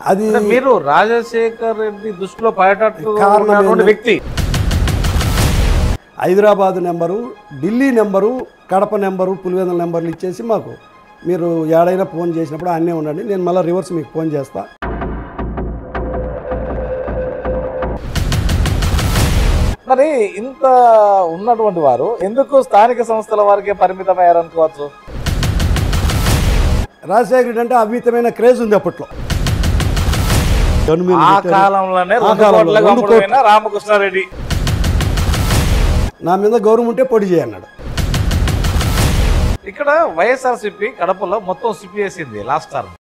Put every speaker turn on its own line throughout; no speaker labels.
అది
మీరు రాజశేఖర్ రెడ్డి దృష్టిలో పడేటటువంటి వ్యక్తి.
Hyderabad number, Delhi number, Kadapa number, Pulivendula నెంబర్లు ఇచ్చేసి మాకు మీరు ఏడైనా ఫోన్ చేసినప్పుడు అన్నీ ఉండండి, నేను మళ్ళీ రివర్స్ మీకు ఫోన్ చేస్తా.
మరి ఇంత ఉన్నటువంటి వారు ఎందుకు స్థానిక సంస్థల వారికే పరిమితమయ్యారనుకోవచ్చు?
రాజశేఖర రెడ్డి అంటే అమితమైన క్రేజ్ ఉంది అప్పట్లో.
ఆ కాలంలోనే రామకృష్ణారెడ్డి
నా మీద గౌరవం ఉంటే పొడి చేయన్నాడు.
ఇక్కడ వైఎస్ఆర్సీపీ కడపలో మొత్తం సిపి వేసింది లాస్ట్ టర్మ్.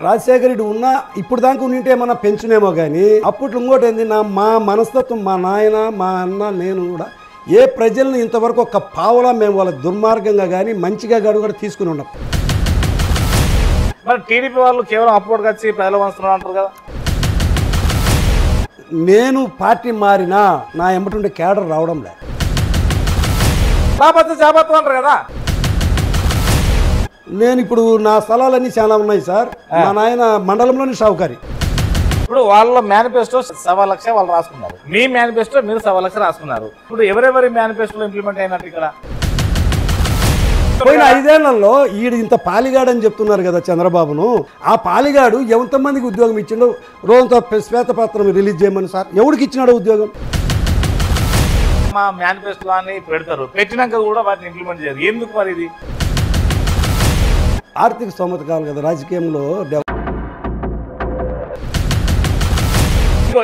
రాజశేఖర రెడ్డి ఉన్నా ఇప్పుడు దాకా ఉంటే ఏమన్నా పెంచునేమో కానీ అప్పట్లో ఇంకోటి ఏంది, మా మనస్తత్వం, మా నాయన, మా అన్న, నేను కూడా ఏ ప్రజల్ని ఇంతవరకు ఒక పావులా మేము వాళ్ళ దుర్మార్గంగా కానీ మంచిగా కూడా తీసుకుని ఉన్నాం.
మరి టీడీపీ వాళ్ళు కేవలం అప్పుడు వచ్చి ప్రజల వంచుతున్నారు అంటారు కదా.
నేను పార్టీ మారినా నా ఎంబటుండే కేడర్ రావడం లేదు.
అంటారు కదా.
నేను ఇప్పుడు నా స్థలాలన్నీ చాలా ఉన్నాయి సార్. మా నాయన మండలంలోని షావుకారి.
ఇప్పుడు వాళ్ళ మేనిఫెస్టో 1,00,000 వాళ్ళు రాసుకున్నారు, మీ మేనిఫెస్టో మీరు 1,00,000 రాసుకున్నారు. ఇప్పుడు ఎవరెవరి మేనిఫెస్టోలో ఇంప్లిమెంట్ అయినట్టు ఇక్కడ?
పోయిన 5 ఏళ్లలో ఈడు ఇంత పాలిగాడని చెప్తున్నారు కదా చంద్రబాబును. ఆ పాలిగాడు ఎంతమందికి ఉద్యోగం ఇచ్చిండో రోజంతో శ్వేతపత్రం రిలీజ్ చేయమని సార్. ఎవరికి ఇచ్చినాడో ఉద్యోగం?
మా మేనిఫెస్టో అని పెడతారు, పెట్టినాక కూడా వాటిని ఇంప్లిమెంట్ చేయరు. ఎందుకు మరి ఇది?
ఆర్థిక స్తోమత కావాలి కదా రాజకీయంలో.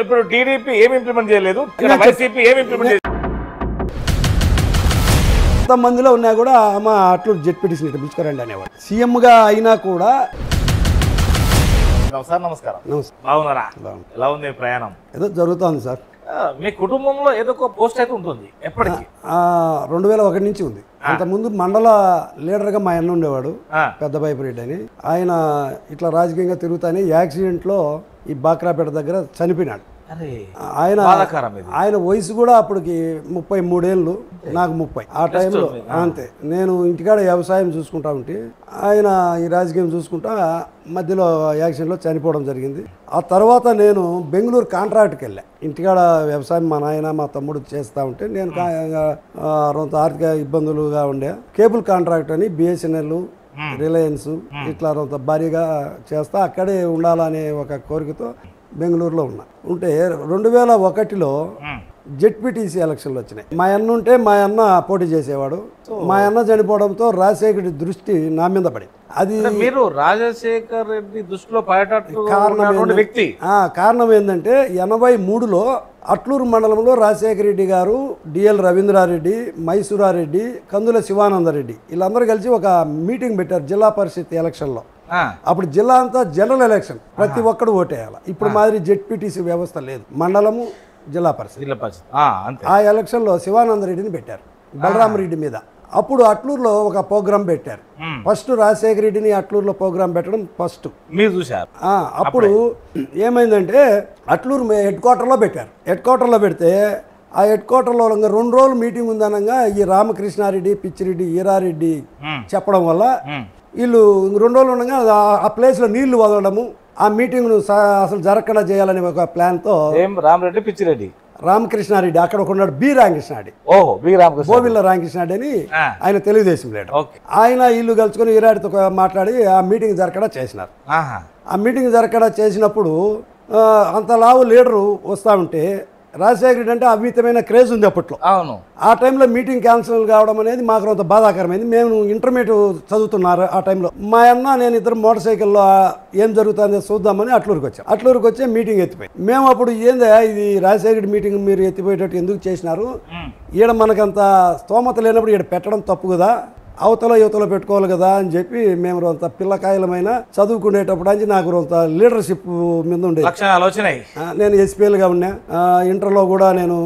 ఇప్పుడు టీడీపీ ఏమి ఇంప్లిమెంట్ చేయలేదు, వైసీపీ ఏమి ఇంప్లిమెంట్ చేయలేదు.
మందిలో ఉన్నా కూడా అమ్మ అట్లూరు జెడ్పీటీసీ పిలుచుకోరండి అనేవాడు. సీఎంగా అయినా కూడా.
సార్ నమస్కారం. బాగున్నారా? ఎలా ఉంది ప్రయాణం?
ఏదో జరుగుతుంది సార్.
మీ కుటుంబంలో ఏదో ఒక పోస్ట్ అయితే ఉంటుంది ఎప్పటికీ?
2001 నుంచి ఉంది. అంతకుముందు మండల లీడర్గా మా అన్న ఉండేవాడు, పెద్ద బైపురెడ్డి అని. ఆయన ఇట్లా రాజకీయంగా తిరుగుతానే యాక్సిడెంట్లో ఈ బాక్రాపేట దగ్గర చనిపోయినాడు. ఆయన వయసు కూడా అప్పటికి 33 ఏళ్ళు, నాకు 30. ఆ టైంలో అంతే. నేను ఇంటికాడ వ్యవసాయం చూసుకుంటా ఉంటే ఆయన ఈ రాజకీయం చూసుకుంటా మధ్యలో యాక్సిడెంట్లో చనిపోవడం జరిగింది. ఆ తర్వాత నేను బెంగళూరు కాంట్రాక్ట్కి వెళ్ళా. ఇంటికాడ వ్యవసాయం మా నాయన మా తమ్ముడు చేస్తూ ఉంటే నేను కొంత ఆర్థిక ఇబ్బందులుగా ఉండే. కేబుల్ కాంట్రాక్ట్ అని బిఎస్ఎన్ఎల్, రిలయన్స్ ఇట్లా కొంత భారీగా చేస్తా అక్కడే ఉండాలనే ఒక కోరికతో బెంగళూరులో ఉన్నా. ఉంటే 2001లో జెడ్పీటీసీ ఎలక్షన్లు వచ్చినాయి. మా అన్న ఉంటే మా అన్న పోటీ చేసేవాడు. మా అన్న చనిపోవడంతో రాజశేఖర్ దృష్టి నా మీద పడి, అది
మీరు రాజశేఖర్ రెడ్డి దృష్టిలో వ్యక్తి.
కారణం ఏంటంటే 83లో అట్లూరు మండలంలో రాజశేఖర రెడ్డి గారు, డిఎల్ రవీంద్రారెడ్డి, మైసూరారెడ్డి, కందుల శివానందరెడ్డి వీళ్ళందరూ కలిసి ఒక మీటింగ్ పెట్టారు జిల్లా పరిషత్ ఎలక్షన్లో. అప్పుడు జిల్లా అంతా జనరల్ ఎలక్షన్, ప్రతి ఒక్కడు ఓటేయాలి. ఇప్పుడు మాదిరి జెడ్పీటీసీ వ్యవస్థ లేదు, మండలము జిల్లా పరిషత్. ఆ ఎలక్షన్లో శివానందరెడ్డిని పెట్టారు బలరామరెడ్డి మీద. అప్పుడు అట్లూరులో ఒక ప్రోగ్రాం పెట్టారు. ఫస్ట్ రాజశేఖర రెడ్డిని అట్లూరులో ప్రోగ్రాం పెట్టడం ఫస్ట్
మీరు చూశారు.
అప్పుడు ఏమైందంటే అట్లూరు హెడ్ క్వార్టర్లో పెట్టారు. హెడ్ క్వార్టర్లో పెడితే ఆ హెడ్ క్వార్టర్లో 2 రోజులు మీటింగ్ ఉందనగా ఈ రామకృష్ణారెడ్డి, పిచ్చిరెడ్డి, ఈరారెడ్డి చెప్పడం వల్ల వీళ్ళు 2 రోజులు ఉండగా ఆ ప్లేస్లో నీళ్లు వదలడము, ఆ మీటింగ్ను అసలు జరగకుండా చేయాలనే ఒక ప్లాన్తో
రామరెడ్డి, పిచ్చిరెడ్డి,
రామకృష్ణారెడ్డి అక్కడ ఉన్నాడు, రామకృష్ణారెడ్డి, గోవిల్ల రామకృష్ణారెడ్డి అని ఆయన తెలుగుదేశం లీడర్. ఆయన ఇల్లు కలుసుకొని ఈరాడితో మాట్లాడి ఆ మీటింగ్ జరగకుండా చేసినారు. ఆ మీటింగ్ జరగకుండా చేసినప్పుడు అంత లావు లీడరు వస్తూ ఉంటే రాజశేఖర రెడ్డి అంటే అమితమైన క్రేజ్ ఉంది అప్పట్లో.
అవును.
ఆ టైంలో మీటింగ్ క్యాన్సిల్ కావడం అనేది మాకు కొంత బాధాకరమైంది. మేము ఇంటర్మీడియట్ చదువుతున్నారు ఆ టైంలో. మా అన్న నేను ఇద్దరు మోటార్ సైకిల్లో ఏం జరుగుతుందో చూద్దామని అట్లూరుకి వచ్చాం. అట్లూరుకి వచ్చే మీటింగ్ ఎత్తిపోయి మేము అప్పుడు ఏందా ఇది రాజశేఖర మీటింగ్ మీరు ఎత్తిపోయేటట్టు ఎందుకు చేసినారు, ఈడ మనకంత స్తోమత లేనప్పుడు ఈడ పెట్టడం తప్పు కదా, అవతల యువతలో పెట్టుకోవాలి కదా అని చెప్పి మేము కొంత పిల్లకాయలమైన చదువుకునేటప్పుడు అని నాకు కొంత లీడర్షిప్ మీద ఉండే
లక్షణాలు వచ్చినాయి.
నేను ఎస్పీఎల్గా ఉన్నా. ఇంటర్లో కూడా నేను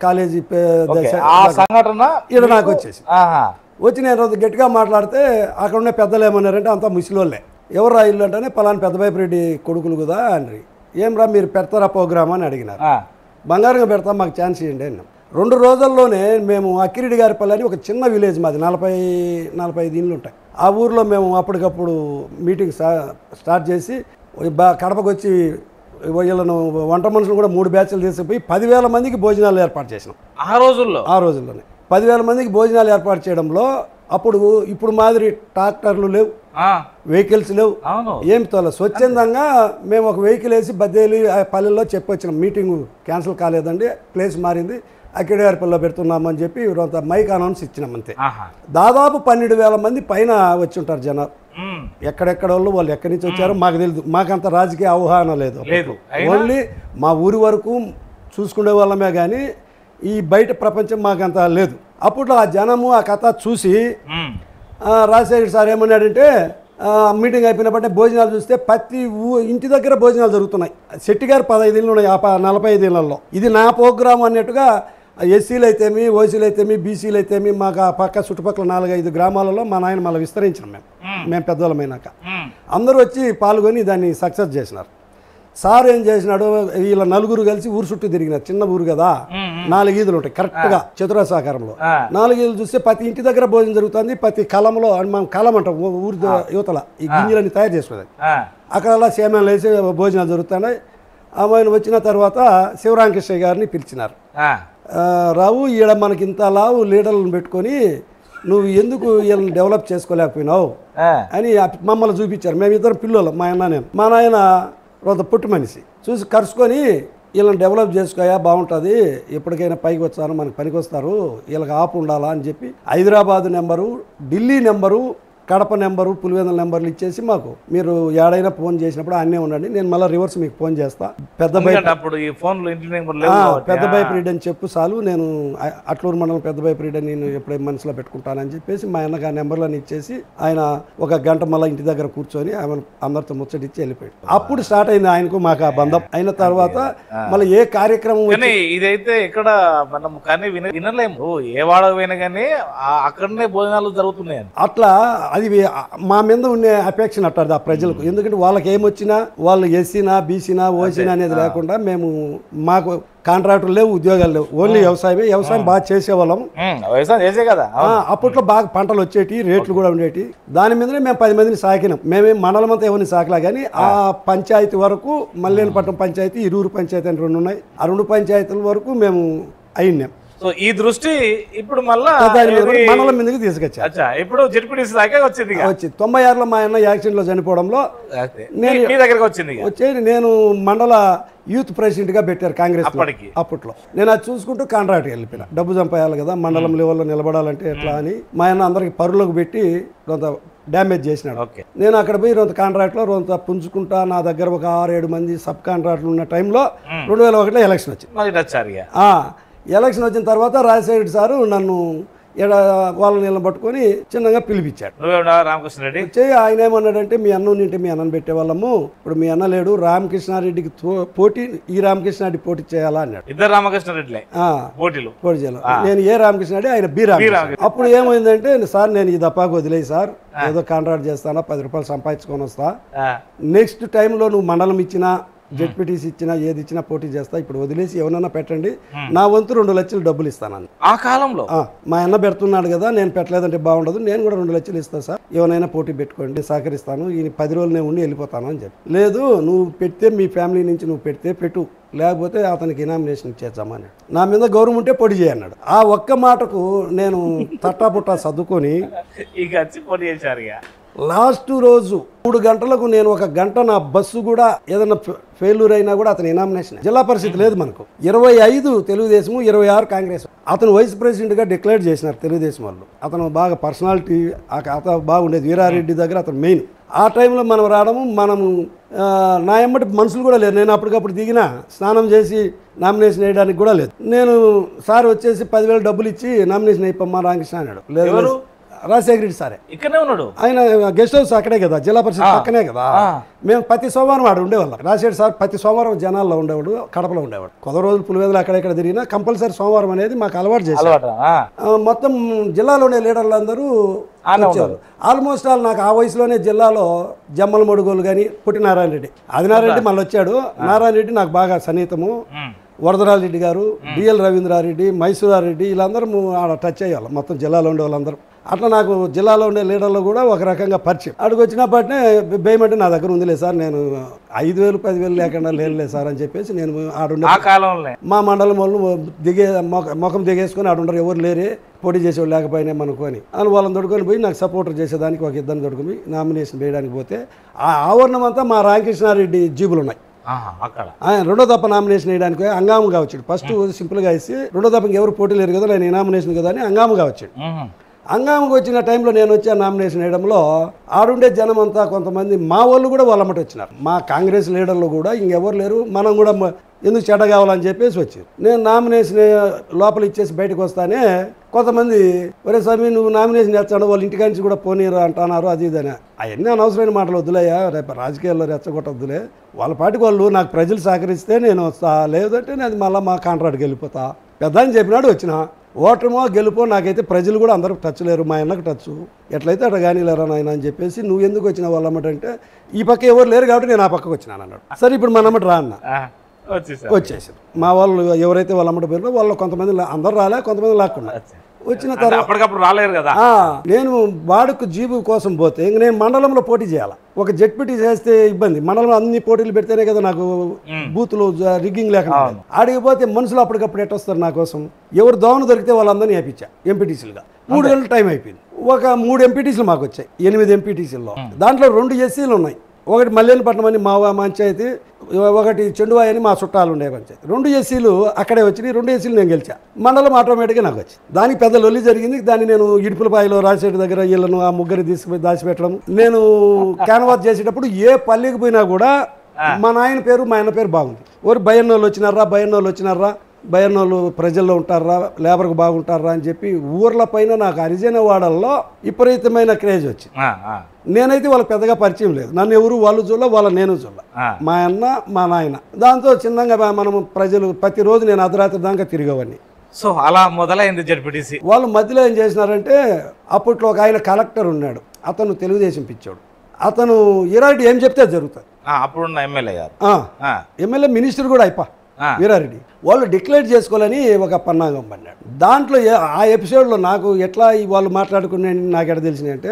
కాలేజీ ఈడ నాకు వచ్చేసి వచ్చి నేను గట్టిగా మాట్లాడితే అక్కడ ఉన్న పెద్దలు ఏమన్నారంటే అంతా ముసిలోళ్ళే. ఎవరు రా ఇల్లు అంటేనే పలానా పెద్ద బైపురెడ్డి కొడుకులు కదా అని. ఏం రా మీరు పెడతారా ప్రోగ్రామ్ అని అడిగినారు. బంగారంగా పెడతాం, మాకు ఛాన్స్ ఇవ్వండి అన్నాం. 2 రోజుల్లోనే మేము అక్కిరెడ్డి గారిపల్లి అని ఒక చిన్న విలేజ్ మాది, 40-45 ఇళ్ళు ఉంటాయి. ఆ ఊర్లో మేము అప్పటికప్పుడు మీటింగ్ స్టార్ట్ చేసి కడపకు వచ్చి వీళ్ళను వంట మనుషులు కూడా 3 బ్యాచ్లు తీసుకుపోయి 10,000 మందికి భోజనాలు ఏర్పాటు చేసినాం
ఆ రోజుల్లోనే
10,000 మందికి భోజనాలు ఏర్పాటు చేయడంలో అప్పుడు ఇప్పుడు మాదిరి ట్రాక్టర్లు లేవు, వెహికల్స్ లేవు, ఏం తోల స్వచ్ఛందంగా మేము ఒక వెహికల్ వేసి బద్దేలి పల్లెల్లో చెప్పొచ్చినాం, మీటింగ్ క్యాన్సిల్ కాలేదండి, ప్లేస్ మారింది, అక్కడేపల్లిలో పెడుతున్నామని చెప్పి కొంత మైక్ అనౌన్స్ ఇచ్చినాం అంతే. దాదాపు 12,000 మంది పైన వచ్చి ఉంటారు జనాలు. ఎక్కడెక్కడ వాళ్ళు ఎక్కడి నుంచి వచ్చారో మాకు తెలియదు, మాకంత రాజకీయ అవగాహన లేదు. ఓన్లీ మా ఊరి వరకు చూసుకునే వాళ్ళమే కానీ ఈ బయట ప్రపంచం మాకంత లేదు. అప్పుడు ఆ జనము ఆ కథ చూసి రాజశేఖర్ సార్ ఏమన్నాడంటే మీటింగ్ అయిపోయినప్పటి భోజనాలు చూస్తే ప్రతి ఇంటి దగ్గర భోజనాలు జరుగుతున్నాయి. శెట్టి గారు 15 ఇళ్ళు ఉన్నాయి 45 ఇళ్లలో. ఇది నా ప్రోగ్రాం అన్నట్టుగా ఎస్సీలు అయితేమి, ఓసీలు అయితేమి, బీసీలు అయితేమి మాకు ఆ పక్క చుట్టుపక్కల 4-5 గ్రామాలలో మా నాయన మళ్ళీ విస్తరించినాం. మేము పెద్దవాళ్ళమైనాక అందరూ వచ్చి పాల్గొని దాన్ని సక్సెస్ చేసినారు. సార్ ఏం చేసినాడు, వీళ్ళ 4 కలిసి ఊరు చుట్టూ తిరిగినారు. చిన్న ఊరు కదా, 4 ఈదులు ఉంటాయి కరెక్ట్గా చతురాసాకారంలో. 4 ఈదులు చూస్తే ప్రతి ఇంటి దగ్గర భోజనం జరుగుతుంది. ప్రతి కలంలో మనం కలం అంటాం ఊరి యువతల ఈ గింజలన్నీ తయారు చేసుకునేది. అక్కడ సేమ్యాలు వేసి భోజనాలు జరుగుతున్నాయి. ఆయన వచ్చిన తర్వాత శివరామకృష్ణ గారిని పిలిచినారు. రావు ఈడ మనకి ఇంత లావు లీడర్లను పెట్టుకొని నువ్వు ఎందుకు వీళ్ళని డెవలప్ చేసుకోలేకపోయినావు అని మమ్మల్ని చూపించారు. మేమిద్దరం పిల్లలు, మా అన్న నేను. మా నాయన కొంత పుట్టి మనిషి చూసి కరుచుకొని వీళ్ళని డెవలప్ చేసుకోయా బాగుంటుంది, ఎప్పటికైనా పైకి వచ్చారు మనకు పనికి వస్తారు, వీళ్ళకి ఆపు ఉండాలా అని చెప్పి Hyderabad number, Delhi number, Kadapa number, Pulivendula నెంబర్లు ఇచ్చేసి మాకు మీరు ఏడైనా ఫోన్ చేసినప్పుడు అన్నే ఉండండి, నేను మళ్ళీ రివర్స్ మీకు ఫోన్ చేస్తా, పెద్ద బైపరీడ్ అని చెప్పు చాలు, నేను అట్లూరు మండలం పెద్ద బైపరీడ్ అని నేను ఎప్పుడైనా మనసులో పెట్టుకుంటానని చెప్పేసి మా అన్నకు ఆ నెంబర్లను ఇచ్చేసి ఆయన 1 గంట మళ్ళీ ఇంటి దగ్గర కూర్చొని ఆయన అందరితో ముచ్చటిచ్చి వెళ్ళిపోయాడు. అప్పుడు స్టార్ట్ అయింది ఆయనకు మాకు ఆ బంధం. అయిన తర్వాత మళ్ళీ ఏ కార్యక్రమం
ఇదైతే ఎక్కడ మనం కానీ వినలేము, ఏ వాడకు పోయినా కానీ అక్కడనే భోజనాలు జరుగుతున్నాయి.
అట్లా అది మా మీద ఉండే అపేక్ష అట్టారు ఆ ప్రజలకు. ఎందుకంటే వాళ్ళకి ఏమొచ్చినా వాళ్ళు ఎస్సీనా బీసీనా ఓసీనా అనేది లేకుండా మేము మాకు కాంట్రాక్టులు లేవు, ఉద్యోగాలు లేవు, ఓన్లీ వ్యవసాయమే. వ్యవసాయం బాగా చేసేవాళ్ళం. అప్పట్లో బాగా పంటలు వచ్చేటి, రేట్లు కూడా ఉండేటి. దాని మీదనే మేము 10 మందిని సాకినాం. మేమేం మండలం అంతా ఎవరిని సాకలా కానీ ఆ పంచాయతీ వరకు మల్లేనపట్నం పంచాయతీ, ఇరువురు పంచాయతీ అని 2 ఉన్నాయి. ఆ 2 పంచాయతీల వరకు మేము అయినాం.
సో ఈ దృష్టి ఇప్పుడు మళ్ళీ
మండలం మీదకి తీసుకొచ్చా.
ఇప్పుడు జెడ్పీటీసీ దాకా వచ్చింది.
96లో మా అన్న యాక్సిడెంట్ లో చనిపోవడంలో వచ్చేది నేను మండల యూత్ ప్రెసిడెంట్ గా పెట్టారు కాంగ్రెస్ అప్పట్లో. నేను అది చూసుకుంటూ కాంట్రాక్ట్ వెళ్ళిపోయినా. డబ్బు చంపేయాలి కదా, మండలం లెవెల్లో నిలబడాలంటే ఎట్లా అని మా అన్న అందరికి పరులకు పెట్టి కొంత డ్యామేజ్ చేసినాడు. నేను అక్కడ పోయి కొంత కాంట్రాక్ట్లో కొంత పుంజుకుంటా. నా దగ్గర ఒక 6-7 మంది సబ్ కాంట్రాక్ట్లు ఉన్న టైంలో 2001లో ఎలక్షన్ వచ్చింది. ఎలక్షన్ వచ్చిన తర్వాత రాజశేఖర్ సారు నన్ను వాళ్ళని నిలబట్టుకొని చిన్నగా పిలిపించాడు.
రామకృష్ణారెడ్డి
ఆయన ఏమన్నాడంటే మీ అన్న నింటే మీ అన్నను పెట్టేవాళ్ళము, ఇప్పుడు మీ అన్న లేడు, రామకృష్ణారెడ్డికి పోటీ ఈ రామకృష్ణారెడ్డి పోటీ చేయాలా అన్నాడు.
2 రామకృష్ణారెడ్డి పోటీ చేయాలి.
నేను ఏ రామకృష్ణారెడ్డి, ఆయన బి రామకృష్ణ. అప్పుడు ఏమైందంటే సార్ నేను ఈ దప్పాకు వదిలేయి సార్, ఏదో కాంట్రాక్ట్ చేస్తానా, 10 రూపాయలు సంపాదించుకొని వస్తా, నెక్స్ట్ టైంలో నువ్వు మండలం ఇచ్చినా జెడ్పీటీసీ ఇచ్చినా ఏది ఇచ్చినా పోటీ చేస్తా, ఇప్పుడు వదిలేసి ఎవరన్నా పెట్టండి, నా వంతు 2 లక్షలు డబ్బులు ఇస్తాను.
ఆ కాలంలో
మా అన్న పెడుతున్నాడు కదా, నేను పెట్టలేదంటే బాగుండదు, నేను కూడా 2 లక్షలు ఇస్తాను సార్, ఎవరైనా పోటీ పెట్టుకోండి, సహకరిస్తాను, ఈ 10 రోజులు నేను ఉండి వెళ్ళిపోతాను అని చెప్పి. లేదు నువ్వు పెడితే మీ ఫ్యామిలీ నుంచి నువ్వు పెడితే పెట్టు, లేకపోతే అతనికి నామినేషన్ ఇచ్చేద్దామని. నా మీద గౌరవం ఉంటే పొడి చేయన్నాడు. ఆ ఒక్క మాటకు నేను తట్టాపుట్టా సర్దుకొని
పోటీ చేశారు.
లాస్ట్ రోజు 3 గంటలకు నేను 1 గంట నా బస్సు కూడా ఏదైనా ఫెయిల్యూర్ అయినా కూడా అతని నామినేషన్. జిల్లా పరిషత్ లేదు మనకు, 25 తెలుగుదేశము, 26 కాంగ్రెస్. అతను వైస్ ప్రెసిడెంట్గా డిక్లేర్ చేసినారు తెలుగుదేశం వాళ్ళు. అతను బాగా పర్సనాలిటీ, అతను బాగుండేది. వీరారెడ్డి దగ్గర అతను మెయిన్. ఆ టైంలో మనం రావడము, మనము నా ఎమ్మటి మనుషులు కూడా లేరు. నేను అప్పటికప్పుడు దిగినా స్నానం చేసి నామినేషన్ వేయడానికి కూడా లేదు. నేను సార్ వచ్చేసి 10,000 డబ్బులు ఇచ్చి నామినేషన్ అయిపోమ్మా రామకృష్ణ అన్నాడు. లేదు రాజశేఖర రెడ్డి సారే
ఇక్కడనే ఉన్నాడు.
ఆయన గెస్ట్ హౌస్ అక్కడే కదా, జిల్లా పరిషత్ పక్కనే కదా. మేము ప్రతి సోమవారం ఆడ ఉండేవాళ్ళం. రాజశేఖర్ సార్ ప్రతి సోమవారం జనాల్లో ఉండేవాడు, కడపలో ఉండేవాడు. కొద్ది రోజులు పులివెందులు అక్కడెక్కడ తిరిగినా కంపల్సరీ సోమవారం అనేది మాకు అలవాటు చేశారు. మొత్తం జిల్లాలో ఉండే లీడర్లు వచ్చారు. ఆల్మోస్ట్ ఆల్ నాకు ఆ వయసులోనే జిల్లాలో జమ్మల మడుగోలు కానీ, పుట్టి నారాయణ రెడ్డి, ఆదినారాయణ రెడ్డి మళ్ళీ వచ్చాడు. నారాయణ రెడ్డి నాకు బాగా సన్నిహితము. వరదరాజరెడ్డి గారు, డిఎల్ రవీంద్రారెడ్డి, మైసూరారెడ్డి, వీళ్ళందరూ ఆడ టచ్ అయ్యేవాళ్ళం. మొత్తం జిల్లాలో ఉండే వాళ్ళందరూ అట్లా నాకు జిల్లాలో ఉండే లీడర్లు కూడా ఒక రకంగా పరిచయం. అక్కడికి వచ్చినప్పటినే భయమంటే నా దగ్గర ఉందిలే సార్, నేను 5,000 10,000 లేకుండా లేదులే సార్ అని చెప్పేసి నేను ఆడుండే
ఆ కాలంలో
మా మండలం వాళ్ళు ముఖం దిగేసుకొని ఆడుండరు, ఎవరు లేరే పోటీ చేసేవాళ్ళు లేకపోయినా మనకు అని వాళ్ళని దొడుకొని పోయి నాకు సపోర్టర్ చేసేదానికి ఒక ఇద్దరిని దొడుకుని నామినేషన్ వేయడానికి పోతే ఆ ఆవరణం అంతా మా రామకృష్ణారెడ్డి జీబులు ఉన్నాయి.
అక్కడ
ఆయన రెండో తప్ప నామినేషన్ వేయడానికి హంగాముగా వచ్చాడు. ఫస్ట్ సింపుల్గా వేసి రెండో తప్పకి ఎవరు పోటీ లేరు కదా, నేను నామినేషన్ కదా అని హంగాముగా వచ్చాడు. హంగాముగా వచ్చిన టైంలో నేను వచ్చి నామినేషన్ వేయడంలో ఆడుండే జనం అంతా కొంతమంది మా వాళ్ళు కూడా వాళ్ళమ్మటి వచ్చినారు. మా కాంగ్రెస్ లీడర్లు కూడా ఇంకెవరు లేరు, మనం కూడా ఎందుకు చెడ్డ కావాలని చెప్పేసి వచ్చారు. నేను నామినేషన్ లోపల ఇచ్చేసి బయటకు వస్తానే కొంతమంది ఒరే స్వామి నువ్వు నామినేషన్ చేస్తాడు వాళ్ళ ఇంటికాడ నుంచి కూడా పోనీరు అంటున్నారు, అది ఇదని. అవన్నీ అనవసరమైన మాటలు వద్దులేయా, రేపు రాజకీయాల్లో రెచ్చగొట్టొద్దులే, వాళ్ళ పాటికి వాళ్ళు నాకు ప్రజలు సహకరిస్తే నేను వస్తా, లేదంటే నేను మళ్ళీ మా కాంట్రాక్ట్కి వెళ్ళిపోతా పెద్ద అని చెప్పినాడు. వచ్చిన ఓటమో గెలుపో నాకైతే ప్రజలు కూడా అందరికి టచ్ లేరు, మా అన్నకు టచ్ ఎట్లయితే అట్లా కానీ లేరా నాయన అని చెప్పేసి నువ్వు ఎందుకు వచ్చిన వాళ్ళమ్మటంటే ఈ పక్క ఎవరు లేరు కాబట్టి నేను ఆ పక్కకు వచ్చినాను అన్నాడు. సరే ఇప్పుడు మన అమ్మటి రా అన్న, వచ్చేసారు. మా వాళ్ళు ఎవరైతే వాళ్ళ అమ్మటి పేరులో వాళ్ళు కొంతమంది అందరు రాలే, కొంతమంది లాక్కున్నా వచ్చిన తర్వాత
అప్పటికప్పుడు రాలేరు కదా.
నేను వాడుకు జీబు కోసం పోతే ఇంక నేను మండలంలో పోటీ చేయాలి. ఒక జెడ్పీటీ చేస్తే ఇబ్బంది, మండలంలో అన్ని పోటీలు పెడితేనే కదా నాకు బూతులు రిగ్గింగ్ లేకుండా. ఆడిగిపోతే మనుషులు అప్పటికప్పుడు ఎట్టొస్తారు నా కోసం, ఎవరు దోవన దొరికితే వాళ్ళందరినీ వేయించా ఎంపీటీసీలుగా. 3 గంటల టైం అయిపోయింది. ఒక 3 ఎంపీటీసీలు మాకు వచ్చాయి, 8 ఎంపీటీసీల్లో. దాంట్లో 2 ఎస్సీలు ఉన్నాయి, ఒకటి మల్లేనపట్నం అని మా పంచాయతీ, ఒకటి చెండువాయి అని మా చుట్టాలు ఉండే పంచాయతీ. 2 ఎస్సీలు అక్కడే వచ్చినాయి, 2 ఎస్సీలు నేను గెలిచా. మండలం ఆటోమేటిక్గా నాకు వచ్చింది. దానికి పెద్ద లొల్లి జరిగింది. దాన్ని నేను ఇడుపులపాయలో రాజశేఖర్ దగ్గర వీళ్ళను ఆ ముగ్గురు తీసుకుపోయి దాచిపెట్టడం. నేను క్యాన్వాస్ చేసేటప్పుడు ఏ పల్లెకి పోయినా కూడా మా నాయన పేరు మా అన్న పేరు బాగుంది. ఎవరు భయన్నోళ్ళు వచ్చినారా, భయన్నోళ్ళు ప్రజల్లో ఉంటారా, లేబర్కు బాగుంటారా అని చెప్పి ఊర్ల పైన నాకు హరిజన వాడల్లో విపరీతమైన క్రేజ్ వచ్చింది. నేనైతే వాళ్ళకి పెద్దగా పరిచయం లేదు, నన్ను ఎవరు వాళ్ళు చూడాల, వాళ్ళ నేను చూడాల, మా అన్న మా నాయన. దాంతో చిన్నగా మనం ప్రజలు ప్రతిరోజు నేను అర్ధరాత్రి దాకా తిరిగేవాడిని.
సో అలా మొదలైంది జెడ్పీటీసీ.
వాళ్ళు మధ్యలో ఏం చేసినారంటే అప్పట్లో ఒక ఆయన కలెక్టర్ ఉన్నాడు, అతను తెలుగుదేశం పిచ్చాడు. అతను ఈరారెడ్డి ఏం చెప్తే జరుగుతుంది.
అప్పుడున్న ఎమ్మెల్యే గారు,
ఎమ్మెల్యే మినిస్టర్ కూడా అయిపో వీరారెడ్డి. వాళ్ళు డిక్లేర్ చేసుకోవాలని ఒక పన్నాగం పన్నాడు. దాంట్లో ఆ ఎపిసోడ్లో నాకు ఎట్లా వాళ్ళు మాట్లాడుకునే నాకు ఎట్లా తెలిసినాయి అంటే,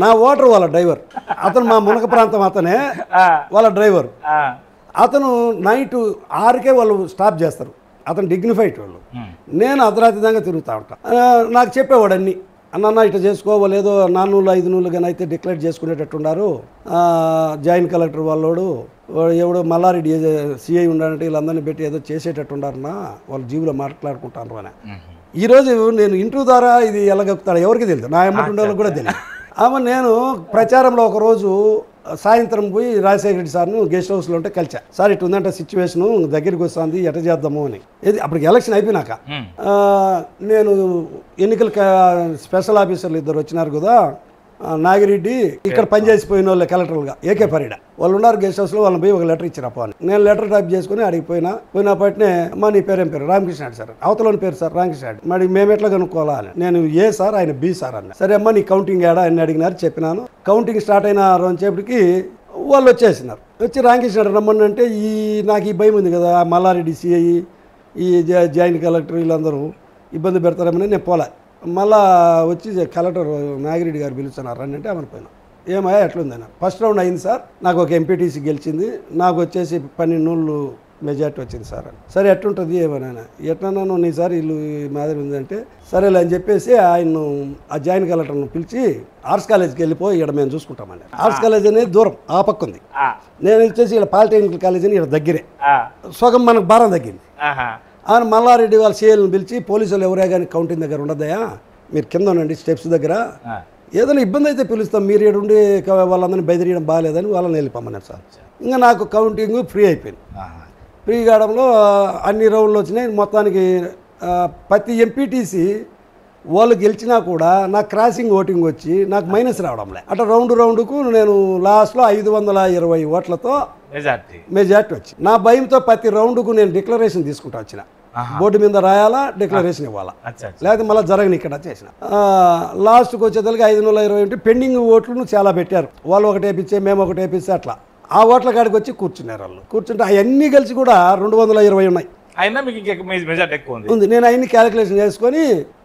నా ఓటర్ వాళ్ళ డ్రైవర్, అతను మా మునక ప్రాంతం, అతనే వాళ్ళ డ్రైవర్. అతను నైట్ 6కే వాళ్ళు స్టాప్ చేస్తారు, అతను డిగ్నిఫైడ్ వాళ్ళు. నేను అర్ధరాత్రి దాకా తిరుగుతూ ఉంటా. నాకు చెప్పేవాడు అన్నీ, అన్న ఇట్లా చేసుకోవాలేదో 4 నూళ్ళు 5 నూళ్ళు కానీ అయితే డిక్లేర్ చేసుకునేటట్టున్నారు, జాయింట్ కలెక్టర్ వాళ్ళోడు ఎవడో మల్లారెడ్డి సిఐ ఉండాలంటే వీళ్ళందరినీ పెట్టి ఏదో చేసేటట్టున్నారన్నా, వాళ్ళు జీవులో మాట్లాడుకుంటారు అని. ఈరోజు నేను ఇంటర్వ్యూ ద్వారా ఇది ఎలాగొక్కుతాడు ఎవరికి తెలియదు, నా ఎమ్మటి ఉండే వాళ్ళకి కూడా తెలియదు. నేను ప్రచారంలో ఒకరోజు సాయంత్రం పోయి రాజశేఖర రెడ్డి సార్ను గెస్ట్ హౌస్లో ఉంటే కలిసా. సార్ ఇటు ఉందంటే సిచ్యువేషను దగ్గరికి వస్తుంది, ఎట చేద్దాము అని. అప్పటికి ఎలక్షన్ అయిపోయినాక నేను ఎన్నికల స్పెషల్ ఆఫీసర్లు 2 వచ్చినారు కదా, నాగిరెడ్డి ఇక్కడ పనిచేసిపోయిన వాళ్ళు కలెక్టర్లుగా ఏకే పరిడ వాళ్ళు ఉన్నారు గెస్ట్ హౌస్లో. వాళ్ళని పోయి ఒక లెటర్ ఇచ్చారు అప్పని. నేను లెటర్ టైప్ చేసుకుని అడిగి పోయినప్పటినే మా నీ పేరు ఏం పేరు, రామకృష్ణ రెడ్డి సార్. అవతలని పేరు సార్ రామకృష్ణ రెడ్డి. మరి మేము ఎట్లా కనుక్కోవాలా అని నేను ఏ సార్ ఆయన బి సార్ అన్న. సరే అమ్మ నీ కౌంటింగ్ ఏడా అని అడిగినారు, చెప్పినాను. కౌంటింగ్ స్టార్ట్ అయిన రోజుసేపటికి వాళ్ళు వచ్చేసినారు. వచ్చి రామకృష్ణ రెడ్డి రమ్మని అంటే నాకు ఈ భయం ఉంది కదా, మల్లారెడ్డి సిఐ ఈ జాయింట్ కలెక్టర్ వీళ్ళందరూ ఇబ్బంది పెడతారేమని నేను పోలే. మళ్ళా వచ్చి కలెక్టర్ నాగిరెడ్డి గారు పిలుస్తున్నారు రండి అంటే ఆమెను పోయినా. ఏమయ్యా ఎట్లుందన్న, ఫస్ట్ రౌండ్ అయింది సార్, నాకు ఒక ఎంపీటీసీ గెలిచింది, నాకు వచ్చేసి 12 నూళ్ళు మెజార్టీ వచ్చింది సార్ అని. సరే ఎట్లుంటుంది ఏమన్నా, ఎట్లన్నాను నీ సార్ ఇల్లు మాదిరి ఉందంటే సరేలే అని చెప్పేసి ఆయన్ను ఆ జాయింట్ కలెక్టర్ను పిలిచి ఆర్ట్స్ కాలేజ్కి వెళ్ళిపోయి ఇక్కడ మేము చూసుకుంటామని. ఆర్ట్స్ కాలేజ్ అనేది దూరం ఆ పక్క ఉంది, నేను వచ్చేసి ఇక్కడ పాలిటెక్నికల్ కాలేజ్ అని ఇక్కడ దగ్గరే, సగం మనకు భారం తగ్గింది. ఆయన మల్లారెడ్డి వాళ్ళ సీఎల్ని పిలిచి పోలీసులు ఎవరే కానీ కౌంటింగ్ దగ్గర ఉండదయా, మీరు కింద ఉండండి స్టెప్స్ దగ్గర, ఏదైనా ఇబ్బంది అయితే పిలుస్తాం, మీరు ఏడుండి వాళ్ళందరినీ బెదిరియడం బాగాలేదని వాళ్ళని వెళ్ళిపోమన్నారు సార్. ఇంకా నాకు కౌంటింగ్ ఫ్రీ అయిపోయింది. ఫ్రీ కావడంలో అన్ని రౌండ్లు వచ్చినాయి. మొత్తానికి ప్రతి ఎంపీటీసీ వాళ్ళు గెలిచినా కూడా నాకు క్రాసింగ్ ఓటింగ్ వచ్చి నాకు మైనస్ రావడంలే. అట్లా రౌండ్కు నేను లాస్ట్లో 520 ఓట్లతో మెజార్టీ వచ్చి, నా భయంతో ప్రతి రౌండ్కు నేను డిక్లరేషన్ తీసుకుంటా వచ్చిన. బోర్డు మీద రాయాలా, డిక్లరేషన్ ఇవ్వాలా, లేకపోతే మళ్ళీ జరగని ఇక్కడ చేసిన. లాస్ట్కి వచ్చేసరికి 520 పెండింగ్ ఓట్లు చాలా పెట్టారు. వాళ్ళు ఒకటి వేపించే మేము ఒకటి వేపిస్తే అట్లా ఆ ఓట్ల కాడికి వచ్చి కూర్చున్నారు. వాళ్ళు కూర్చుంటే అవన్నీ కలిసి కూడా 220 ఉన్నాయి.
అయినా మీకు మెజార్టీ ఎక్కువ ఉంది.
నేను అవన్నీ క్యాలిక్యులేషన్ చేసుకొని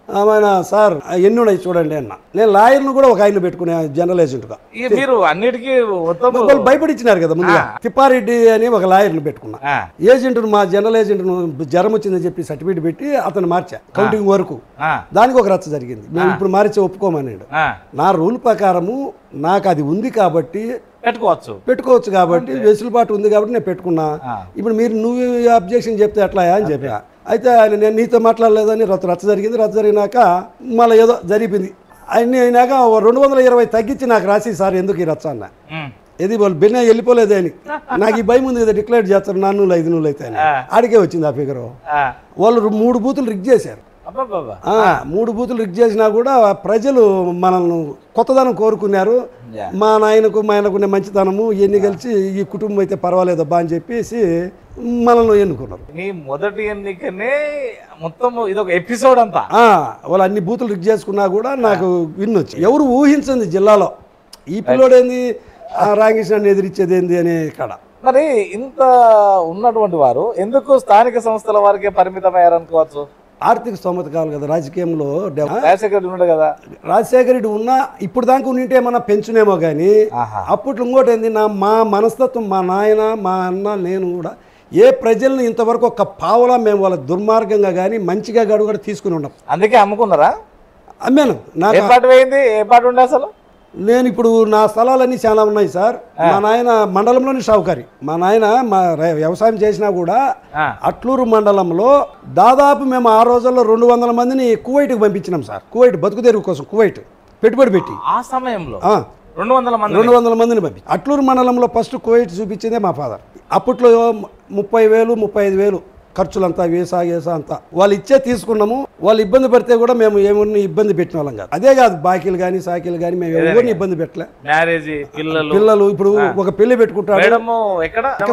ఆయన సార్ ఎన్ని ఉన్నాయి చూడండి అన్న. నేను లాయర్ను కూడా ఒక ఆయన పెట్టుకునే జనరల్ ఏజెంట్గా.
మీరు అన్నిటికీ
వాళ్ళు భయపడిచ్చినారు కదా ముందుగా. తిప్పారెడ్డి అని ఒక లాయర్ని పెట్టుకున్నా. ఏజెంట్ మా జనరల్ ఏజెంట్ జ్వరం వచ్చిందని చెప్పి సర్టిఫికేట్ పెట్టి అతను మార్చా కౌంటింగ్ వరకు. దానికి ఒక రచ్చ జరిగింది. మేము ఇప్పుడు మార్చి ఒప్పుకోమన్నాడు. నా రూల్ ప్రకారము నాకు అది ఉంది కాబట్టి పెట్టుకోవచ్చు కాబట్టి వెసులుబాటు ఉంది కాబట్టి నేను పెట్టుకున్నా. ఇప్పుడు నువ్వు అబ్జెక్షన్ చెప్తే ఎట్లా అని చెప్పా. అయితే ఆయన నేను నీతో మాట్లాడలేదని రచ్చ జరిగింది. రచ్చ జరిగినాక మళ్ళీ ఏదో జరిపింది. అన్నీ అయినాక 220 తగ్గించి నాకు రాసి సార్ ఎందుకు ఈ రచ్చ అన్న. ఇది వాళ్ళు బిన్న వెళ్ళిపోలేదే అని. నాకు ఈ భయం ఉంది కదా, డిక్లేర్ చేస్తారు 4 నూళ్ళు 5 నూళ్ళు అయితే అని. ఆడికే వచ్చింది ఆ ఫిగర్. వాళ్ళు 3 బూతులు రిగ్ చేశారు. 3 బూతులు రిగ్ చేసినా కూడా ప్రజలు మనల్ని కొత్తదనం కోరుకున్నారు. మా ఆయనకున్న మంచితనము ఇవన్నీ కలిసి ఈ కుటుంబం అయితే పర్వాలేదబ్బా అని చెప్పేసి మనల్ని ఎన్నుకున్నారు.
నీ మొదటి ఎన్నికనే మొత్తం ఇదొక ఎపిసోడ్ అంతా.
వాళ్ళు అన్ని బూతులు రిగ్ చేసుకున్నా కూడా నాకు విన్ వచ్చి ఎవరు ఊహించింది జిల్లాలో ఈ పిల్లోడేంది రామకృష్ణాన్ని ఎదిరించేది ఏంది అనే కాడ.
మరి ఇంత ఉన్నటువంటి వారు ఎందుకు స్థానిక సంస్థల వారికే పరిమితమయ్యారనుకోవచ్చు?
ఆర్థిక స్తోమత కావాలి కదా రాజకీయంలో.
రాజశేఖర రెడ్డి ఉన్నాడు కదా,
రాజశేఖర రెడ్డి ఉన్నా ఇప్పుడు దాకా ఉంటే ఏమన్నా పెంచునేమో కానీ అప్పట్లో ఇంకోటి ఏంది, మా మనస్తత్వం మా నాయన మా అన్న నేను కూడా ఏ ప్రజల్ని ఇంతవరకు ఒక పావలా మేము వాళ్ళ దుర్మార్గంగా కానీ మంచిగా గడువు కూడా తీసుకుని ఉన్నాం.
అందుకే అమ్ముకున్నారా?
అమ్మాను. నాకు
ఏ పాట పోయింది, ఏ పాట ఉండే అసలు?
నేను ఇప్పుడు నా స్థలాలన్నీ చాలా ఉన్నాయి సార్. మా నాయన మండలంలోని షావుకారి. మా నాయన వ్యవసాయం చేసినా కూడా అట్లూరు మండలంలో దాదాపు మేము ఆ రోజుల్లో 200 మందిని కువైట్కి పంపించినాం సార్. కువైట్ బతుకు తెరువు కోసం కువైట్ పెట్టుబడి పెట్టి
ఆ సమయంలో
200 మందిని పంపి అట్లూరు మండలంలో ఫస్ట్ కువైట్ చూపించిందే మా ఫాదర్. అప్పట్లో 30,000 35,000 ఖర్చులంతా వేసా అంతా వాళ్ళు ఇచ్చే తీసుకున్నాము. వాళ్ళు ఇబ్బంది పడితే కూడా మేము ఏమన్నా ఇబ్బంది పెట్టిన వాళ్ళం కాదు. అదే కాదు బాకీలు కానీ సాకీలు కానీ మేము ఎవరిని ఇబ్బంది పెట్టలే.
మ్యారేజ్
పిల్లలు ఇప్పుడు ఒక పెళ్లి పెట్టుకుంటాడు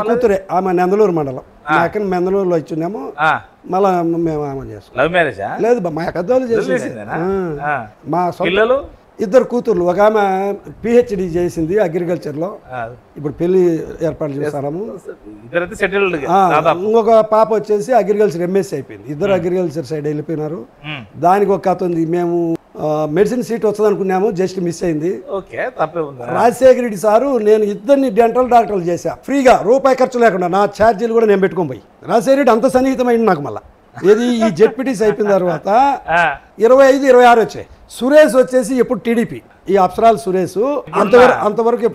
కూతురే, ఆమె నందలూరు మండలం. మా అక్కడ మెందలూరులో ఇచ్చున్నాము. మళ్ళా మేము ఆమె చేస్తాం.
లవ్ మ్యారేజా?
లేదు మా పెద్దవాళ్ళు చేసి మా
పిల్లలు
2 కూతుర్లు. ఒక ఆమె పిహెచ్డి చేసింది అగ్రికల్చర్లో, ఇప్పుడు పెళ్లి ఏర్పాటు చేస్తాము. ఇంకొక పాప వచ్చేసి అగ్రికల్చర్ ఎంఎస్సీ అయిపోయింది. 2 అగ్రికల్చర్ సైడ్ వెళ్ళిపోయినారు. దానికి ఒక అతను మేము మెడిసిన్ సీట్ వస్తుంది అనుకున్నాము, జస్ట్ మిస్ అయింది. రాజశేఖర రెడ్డి సారు నేను 2 డెంటల్ డాక్టర్లు చేశా ఫ్రీగా, రూపాయి ఖర్చు లేకుండా. నా ఛార్జీలు కూడా నేను పెట్టుకొని పోయి. రాజశేఖర రెడ్డి అంత సన్నిహితమైంది నాకు. మళ్ళీ ఏది ఈ జెడ్పీటీసీ అయిపోయిన తర్వాత 25, 26 వచ్చాయి. సురేష్ వచ్చేసి ఎప్పుడు టీడీపీ, ఈ అప్సరాలు సురేష్ అంతవరకు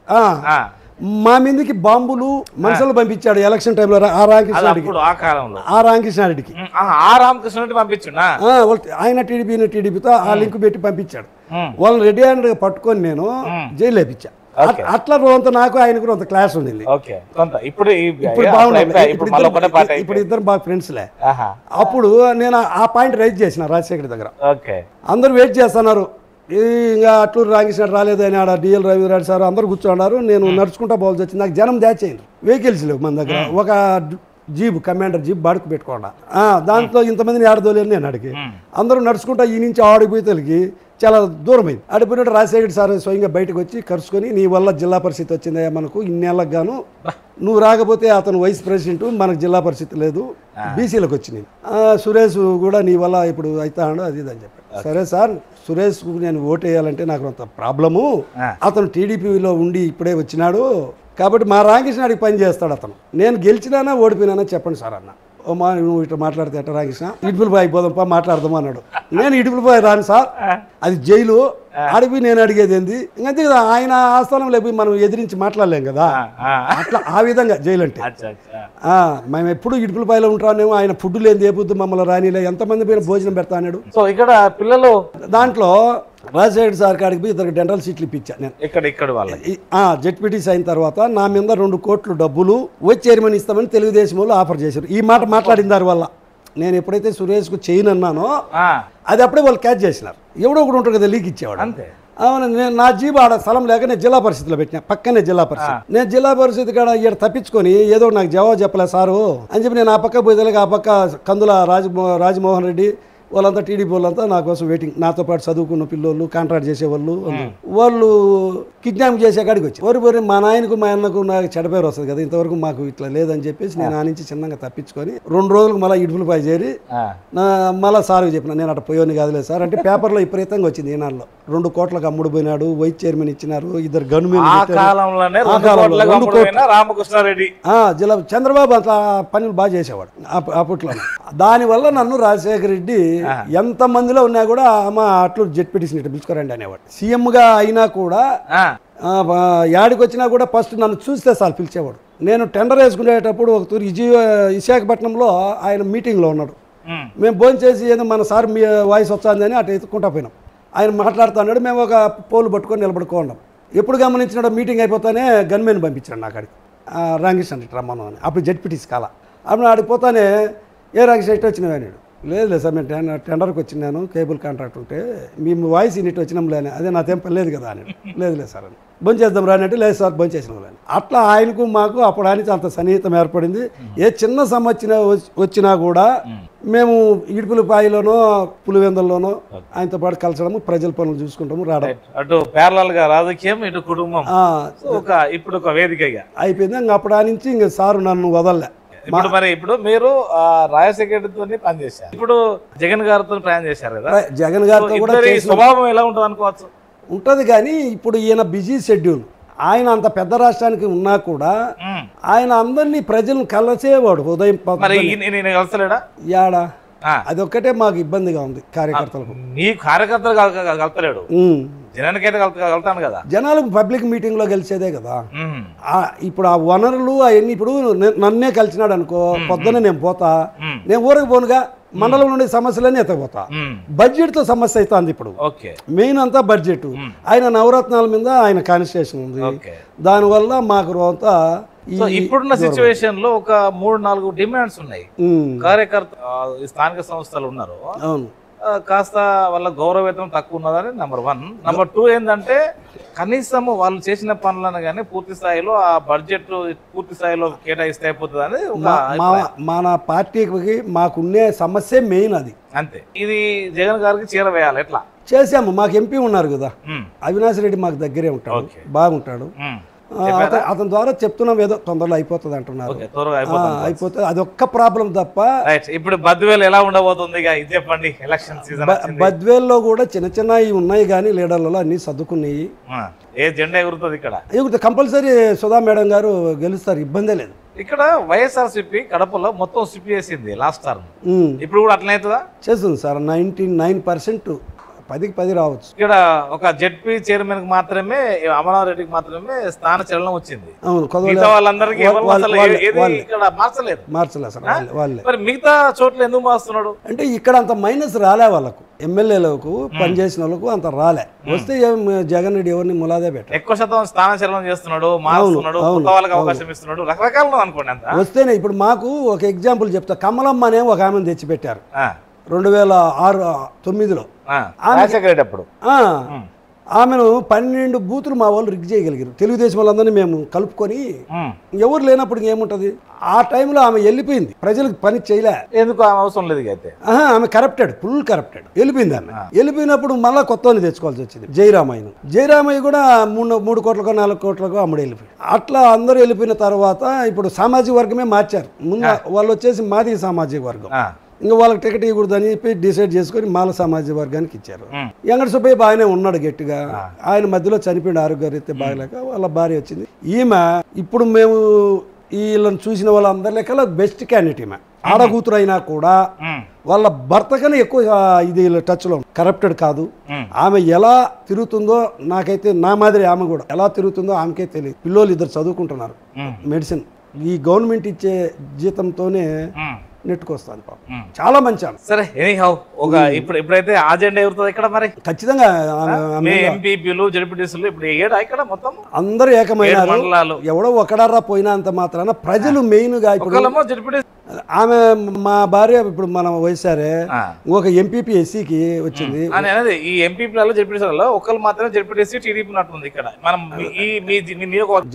మా మీదకి బాంబులు మనుషులు పంపించాడు ఎలక్షన్ టైంలో. ఆ రామకృష్ణారెడ్డికి ఆయన టీడీపీతో ఆ లింక్ పెట్టి పంపించాడు. వాళ్ళని రెడీ హ్యాండ్ పట్టుకొని నేను జైలు వేపించా. అట్లా రోజంతా నాకు ఆయనకు కొంత క్లాస్ ఉండింది. ఇప్పుడు బాగుంది. ఇప్పుడు ఇద్దరు బాగా ఫ్రెండ్స్లే. అప్పుడు నేను ఆ పాయింట్ రైజ్ చేసిన రాజశేఖర్ దగ్గర. అందరూ వెయిట్ చేస్తున్నారు, ఇంకా అట్లూరు రామకృష్ణ రాలేదు అని. ఆడ డిఎల్ రవిరాడు సార్ అందరు కూర్చోన్నారు. నేను నడుచుకుంటా పోవాల్సి వచ్చింది. నాకు జనం దాచ్ అయింది. వెహికల్స్ లేవు మన దగ్గర. ఒక జీబు కమాండర్ జీబ్ బాడుకు పెట్టుకోండా, దాంట్లో ఇంతమందిని ఆడదోలేని నేను అడిగి అందరూ నడుచుకుంటా ఈ నుంచి ఆడిపోయి తలిగి చాలా దూరమైంది. ఆడిపోయినట్టు రాజశేఖర్ సార్ స్వయంగా బయటకు వచ్చి కలుసుకొని నీ వల్ల జిల్లా పరిషత్ వచ్చిందయ్యా మనకు ఇన్నేళ్ళకు గాను, నువ్వు రాకపోతే అతను వైస్ ప్రెసిడెంట్, మనకు జిల్లా పరిషత్ లేదు, బీసీలకు వచ్చింది. సురేష్ కూడా నీ వల్ల ఇప్పుడు అవుతాడు అది ఇది అని చెప్పాడు. సరే సార్, సురేష్ నేను ఓటు వేయాలంటే నాకు అంత ప్రాబ్లము, అతను టీడీపీలో ఉండి ఇప్పుడే వచ్చినాడు కాబట్టి మా రామకృష్ణాడికి పని చేస్తాడు అతను. నేను గెలిచినానా ఓడిపోయినానా చెప్పండి సార్ అన్న. ఓ మా నువ్వు ఇట్లా మాట్లాడితే ఎట్ట రామకృష్ణ, ఇటుపులపాయ అయిపోదాంపా మాట్లాడదాం అన్నాడు. నేను ఇటుపులపాయ రాను సార్, అది జైలు, అడిగి నేను అడిగేది ఏంది ఇంకంతే కదా. ఆయన ఆస్థానం లేకపోయి మనం ఎదిరించి మాట్లాడలేం కదా. అట్లా ఆ విధంగా జైలు అంటే మేము ఎప్పుడు ఇటుపులపాయలో ఉంటానేమో. ఆయన ఫుడ్ లేని ఏపుద్దు మమ్మల్ని రానిలే, ఎంతమంది పైన భోజనం పెడతా అన్నాడు.
సో ఇక్కడ పిల్లలు దాంట్లో
రాజశేఖర్ సార్ కాడికి పోయి 2 డెంటల్ సీట్లు ఇప్పించాను నేను. ఇక్కడ జెడ్పీటీసీ అయిన తర్వాత నా మీద 2 కోట్లు డబ్బులు వచ్చి చైర్మన్ ఇస్తామని తెలుగుదేశం వాళ్ళు ఆఫర్ చేశారు. ఈ మాట మాట్లాడిన దాని వల్ల నేను ఎప్పుడైతే సురేష్కు చేయనన్నానో అది అప్పుడే వాళ్ళు క్యాచ్ చేసినారు. ఎవడో ఒకటి ఉంటారు కదా లీక్ ఇచ్చేవాడు. అవును, నేను నా జీబు ఆడ స్థలం లేక నేను జిల్లా పరిషత్లో పెట్టినా, పక్కనే జిల్లా పరిషత్. నేను జిల్లా పరిషత్ కాడ ఇక్కడ తప్పించుకొని ఏదో నాకు జవాబు చెప్పలే సారు అని చెప్పి నేను ఆ పక్క పోయేదానికి ఆ పక్క కందుల రాజమోహన్ రెడ్డి, వాళ్ళంతా టీడీపీ వాళ్ళంతా నా కోసం వెయిటింగ్. నాతో పాటు చదువుకున్న పిల్లోళ్ళు, కాంట్రాక్ట్ చేసేవాళ్ళు వాళ్ళు కిడ్నాప్ చేసే కాడికి వచ్చి ఒరి మా నాయనకు మా అన్నకు నాకు చెడపేరు వస్తుంది కదా, ఇంతవరకు మాకు ఇట్లా లేదని చెప్పేసి నేను ఆ నుంచి చిన్నగా తప్పించుకొని 2 రోజులకు మళ్ళీ ఇడుపులపై చేరి మళ్ళీ సార్కి చెప్పిన, నేను అట్లా పోయోని కాదులేదు సార్ అంటే. పేపర్లో విపరీతంగా వచ్చింది ఈనాడులో 2 కోట్లకు అమ్ముడు పోయినాడు, వైస్ చైర్మన్ ఇచ్చినారు, 2 గన్మెన్
రామకృష్ణారెడ్డి
జిల్లా చంద్రబాబు అట్లా పనులు బాగా చేసేవాడు అప్పట్లో. దానివల్ల నన్ను రాజశేఖర రెడ్డి ఎంత మందిలో ఉన్నా కూడా అమ్మ అట్లు జెడ్పీటీసీ పిలుచుకోరండి అనేవాడు. సీఎంగా అయినా కూడా యాడికి వచ్చినా కూడా ఫస్ట్ నన్ను చూస్తే సార్ పిలిచేవాడు. నేను టెండర్ వేసుకునేటప్పుడు ఒక తూరి విశాఖపట్నంలో ఆయన మీటింగ్లో ఉన్నాడు. మేము భోజనం చేసి ఏదో మన సార్ మీ వాయిస్ వచ్చిందని అటు ఎత్తుకుంటా పోయినాం. ఆయన మాట్లాడుతున్నాడు, మేము ఒక పోలు పట్టుకొని నిలబడుకోండాం. ఎప్పుడు గమనించినాడో మీటింగ్ అయిపోతానే గన్మెన్ పంపించాడు నా కాడికి, రామకృష్ణ రెడ్డి రమ్మను అని. అప్పుడు జెడ్పీటీసీ కాల. అప్పుడు ఆడిపోతానే ఏ రామకృష్ణ రెడ్డి వచ్చినవి అన్నాడు. లేదు సార్ నేను టెండర్కి వచ్చినాను, కేబుల్ కాంట్రాక్ట్ ఉంటే మీ వాయిస్ ఇన్నిటి వచ్చినాం లేని, అదే నా తెంప లేదు కదా అని. లేదు సార్ అని. బంద్ చేద్దాం రానంటే లేదు సార్ బంద్ చేసినాం లేని. అట్లా ఆయనకు మాకు అప్పుడు ఆయనకి అంత సన్నిహితం ఏర్పడింది. ఏ చిన్న సమస్య వచ్చినా కూడా మేము ఇడుపులపాయలోనో పులివెందుల్లోనో ఆయనతో పాటు కలచడము, ప్రజల పనులు చూసుకుంటాము, రావడం.
అటు ప్యారలల్ గా రాజకీయం, ఇటు కుటుంబం ఇప్పుడు ఒక వేదిక
అయిపోయింది. ఇంక అప్పుడు నుంచి ఇంక సారు నన్ను వదలలే.
ఇప్పుడు మీరు రాజశేఖర రెడ్డితో పనిచేశారు, ఇప్పుడు జగన్ గారితో ప్రయాణం చేశారు కదా.
జగన్ గారితో కూడా
స్వభావం ఎలా ఉంటుంది అనుకోవచ్చు?
ఉంటుంది, కానీ ఇప్పుడు ఈయన బిజీ షెడ్యూల్. ఆయన అంత పెద్ద రాష్ట్రానికి ఉన్నా కూడా ఆయన అందరినీ ప్రజలను కలిసేవాడు. ఉదయం
కలిసలేడా
యాడా అదొక్కటే మాకు ఇబ్బందిగా ఉంది కార్యకర్తలకు.
నీ కార్యకర్తలు కలపలేడు, జనానికైతే కలుతాను కదా.
జనాలకు పబ్లిక్ మీటింగ్ లో గెలిచేదే కదా. ఇప్పుడు ఆ వనరులు అవన్నీ ఇప్పుడు నన్నే కలిసినాడు అనుకో, పొద్దున నేను పోతా, నేను ఊరికి పోనుగా, మండలం నుండి సమస్యలన్నీ ఎత్తకపోతా. బడ్జెట్ తో సమస్య అవుతుంది ఇప్పుడు. మెయిన్ అంతా బడ్జెట్. ఆయన నవరత్నాల మీద ఆయన కాన్స్టిట్యూషన్ ఉంది, దానివల్ల మాకు అంతా
ఇప్పుడున్న సిచ్యువేషన్ లో ఒక 3-4 డిమాండ్స్ ఉన్నాయి. కార్యకర్త స్థానిక సంస్థలు ఉన్నారు, కాస్త వాళ్ళ గౌరవేతం తక్కువ ఉన్నదని నెంబర్ 1. నెంబర్ 2 ఏంటంటే కనీసం వాళ్ళు చేసిన పనులను కానీ పూర్తి స్థాయిలో ఆ బడ్జెట్ పూర్తి స్థాయిలో కేటాయిస్తే అయిపోతుంది అని
మన పార్టీకి మాకున్నే సమస్య మెయిన్ అది.
అంతే. ఇది జగన్ గారికి చేరవేయాలి. ఎట్లా
చేసాము? మాకు ఎంపీ ఉన్నారు కదా, అవినాష్ రెడ్డి మాకు దగ్గరే ఉంటాడు, బాగుంటాడు. అతని ద్వారా చెప్తున్నాం, ఏదో తొందరలో అయిపోతుంది అంటున్నారు. అయిపోతుంది, అదొక్క ప్రాబ్లం తప్ప.
ఇప్పుడు బద్వేల్ ఎలా ఉండబోతుంది చెప్పండి? ఎలక్షన్ సీజన్
బద్వేల్లో కూడా చిన్న చిన్నవి ఉన్నాయి, కానీ లీడర్లలో అన్ని సర్దుకున్నాయి.
ఏ జెండా ఎగురుతుంది ఇక్కడ?
ఎగురుతుంది కంపల్సరీ. సుధా మేడం గారు గెలుస్తారు, ఇబ్బందే లేదు.
ఇక్కడ వైఎస్ఆర్సీపీ కడపలో మొత్తం సిపి వేసింది లాస్ట్ టర్మ్, ఇప్పుడు కూడా అట్లనే అవుతుందా?
చేస్తుంది సార్, 99%. 10కి 10 రావచ్చు.
ఇక్కడ ఒక జెడ్పీ చైర్మన్ కి మాత్రమే, అమరావతి రెడ్డికి మాత్రమే స్థాన చలనం వచ్చింది. వాళ్ళందరికీ
మార్చలేదు సార్.
మరి మిగతా చోట్ల ఎందుకు మారుస్తున్నాడు అంటే?
ఇక్కడ అంత మైనస్ రాలే వాళ్ళకు, ఎమ్మెల్యేలకు పనిచేసిన వాళ్ళకు అంత రాలే. వస్తే జగన్ రెడ్డి ఎవరిని ములాదే పెట్టారు,
ఎక్కువ శాతం స్థాన చలనం చేస్తున్నాడు, మారుస్తున్నాడు, వాళ్ళకి అవకాశం ఇస్తున్నాడు, రకరకాల అనుకోండి. అంత
వస్తేనే ఇప్పుడు మాకు ఒక ఎగ్జాంపుల్ చెప్తా. కమలమ్మ అనే ఒక ఆమెను తెచ్చిపెట్టారు 2006-09లో. ఆమెను 12 బూతులు మా వాళ్ళు రిగ్ చేయగలిగారు. తెలుగుదేశం వాళ్ళందరినీ మేము కలుపుకొని, ఎవరు లేనప్పుడు ఏముంటది, ఆ టైంలో ఆమె వెళ్ళిపోయింది, ప్రజలకు పని చేయలే.
ఎందుకు అవసరం లేదు అయితే.
ఆమె కరప్టెడ్, ఫుల్ కరప్టెడ్. వెళ్ళిపోయింది ఆమె. వెళ్ళిపోయినప్పుడు మళ్ళీ కొత్తని తెచ్చుకోవాల్సి వచ్చింది. జయరామయ్య కూడా 3 కోట్లకో 4 కోట్లకో అమ్ముడు వెళ్ళిపోయింది. అట్లా అందరూ వెళ్ళిపోయిన తర్వాత ఇప్పుడు సామాజిక వర్గమే మార్చారు. ముందు వాళ్ళు వచ్చేసి మాది సామాజిక వర్గం, ఇంకా వాళ్ళకి టికెట్ ఇవ్వకూడదని చెప్పి డిసైడ్ చేసుకొని మాల సామాజిక వర్గానికి ఇచ్చారు. వెంకట సుబ్బయ్య బాగానే ఉన్నాడు గట్టిగా, ఆయన మధ్యలో చనిపోయిన ఆరోగ్యరీత్యా బాగలేక వాళ్ళ భార్య వచ్చింది. ఈమె ఇప్పుడు మేము వీళ్ళని చూసిన వాళ్ళందరి లెక్కల బెస్ట్ క్యాండిడేట్. ఈమె ఆడకూతురు అయినా కూడా వాళ్ళ భర్త కన్నా ఎక్కువ ఇది టచ్లో, కరప్టెడ్ కాదు. ఆమె ఎలా తిరుగుతుందో నాకైతే, నా మాదిరి ఆమె కూడా ఎలా తిరుగుతుందో ఆమెకే తెలియదు. పిల్లలు 2 చదువుకుంటున్నారు మెడిసిన్, ఈ గవర్నమెంట్ ఇచ్చే జీతంతోనే నెట్టుకొస్తాను. చాలా మంచి.
సరే, ఎనీహౌ ఇప్పుడైతే ఆ జెండా ఎగురుతుంది ఇక్కడ. మరి ఖచ్చితంగా ఎంపీపీలు, జడ్పీటీసీలు ఇప్పుడు ఇక్కడ మొత్తం అందరూ ఏకమైనారు. ఎవడో ఒకడారా పోయినంత మాత్రాన ప్రజలు మెయిన్ గా ఇప్పుడు
ఆమె మా భార్య ఇప్పుడు మన వయసారే ఒక ఎంపీపీ ఎస్సీకి వచ్చింది.
అనేది ఈ ఎంపీలలో జడ్పీటీసీలలో ఒకళ్ళు మాత్రమే జడ్పీటీసీ టీడీపీ ఉన్నట్టుంది ఇక్కడ మనం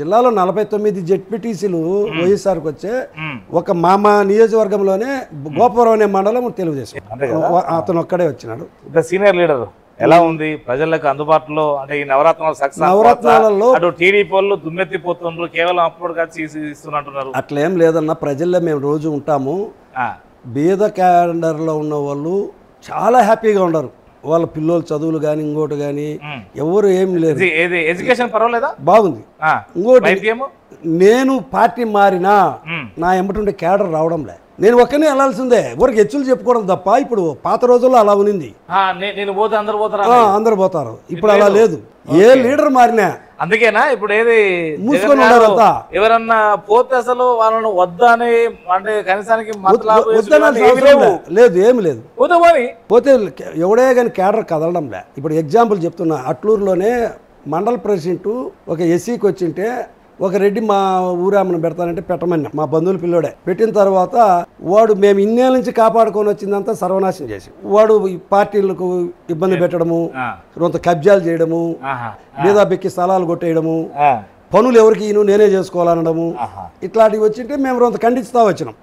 జిల్లాలో 49 జడ్పీటీసీలు వైఎస్ఆర్కి వచ్చే ఒక మా నియోజకవర్గంలోనే గోపవరం అనే మండలం తెలుగుదేశం, అతను ఒక్కడే వచ్చినాడు.
సీనియర్ లీడర్ ఎలా ఉంది ప్రజలకు అందుబాటులో? అంటే ఈ నవరత్నాలు సక్సెస్
నవరత్నాలలో
అటు టీడీపీ వాళ్ళు దుమ్మెత్తిపోతున్నారు, కేవలం అప్పుడు ఇస్తున్నట్టున్నారు.
అట్లేం లేదన్న, ప్రజల్లో మేము రోజు ఉంటాము. బీద క్యాలెండర్లో ఉన్న వాళ్ళు చాలా హ్యాపీగా ఉండరు. వాళ్ళ పిల్లలు చదువులు కానీ ఇంకోటి కానీ ఎవరు ఏం లేదు.
ఎడ్యుకేషన్ పర్వాలేదా?
బాగుంది. ఇంకోటి నేను పార్టీ మారినా నా ఎమ్మటుండే క్యాడర్ రావడంలే. నేను ఒక్కనే వెళ్ళాల్సిందే, ఊరికి హెచ్చులు చెప్పుకోవడం తప్ప. ఇప్పుడు పాత రోజుల్లో అలా ఉనింది, అందరు పోతారు. ఇప్పుడు అలా లేదు. ఏ లీడర్ మారినా
అందుకేనా ఇప్పుడు ఏది
మూసుకొని ఉన్నారంతా.
ఎవరన్నా పోతే అసలు వాళ్ళను వద్దని అంటే కనీసానికి
లేదు, ఏమి లేదు. పోతే ఎవడే కానీ క్యాడర్ కదలడం లే. ఇప్పుడు ఎగ్జాంపుల్ చెప్తున్నా, అట్లూరులోనే మండల ప్రెసిడెంట్ ఒక ఎస్సీకి వచ్చింటే ఒక రెడ్డి మా ఊరామను పెడతానంటే పెట్టమని మా బంధువుల పిల్లోడే పెట్టిన తర్వాత వాడు మేము ఇన్నేళ్ళ నుంచి కాపాడుకొని వచ్చిందంతా సర్వనాశనం చేసి వాడు పార్టీలకు ఇబ్బంది పెట్టడము, కొంత కబ్జాలు చేయడము, మీద బెక్కి స్థలాలు కొట్టేయడము, పనులు ఎవరికి నేనే చేసుకోవాలనడము, ఇట్లాంటివి వచ్చింటే మేము కొంత ఖండిస్తా వచ్చినాం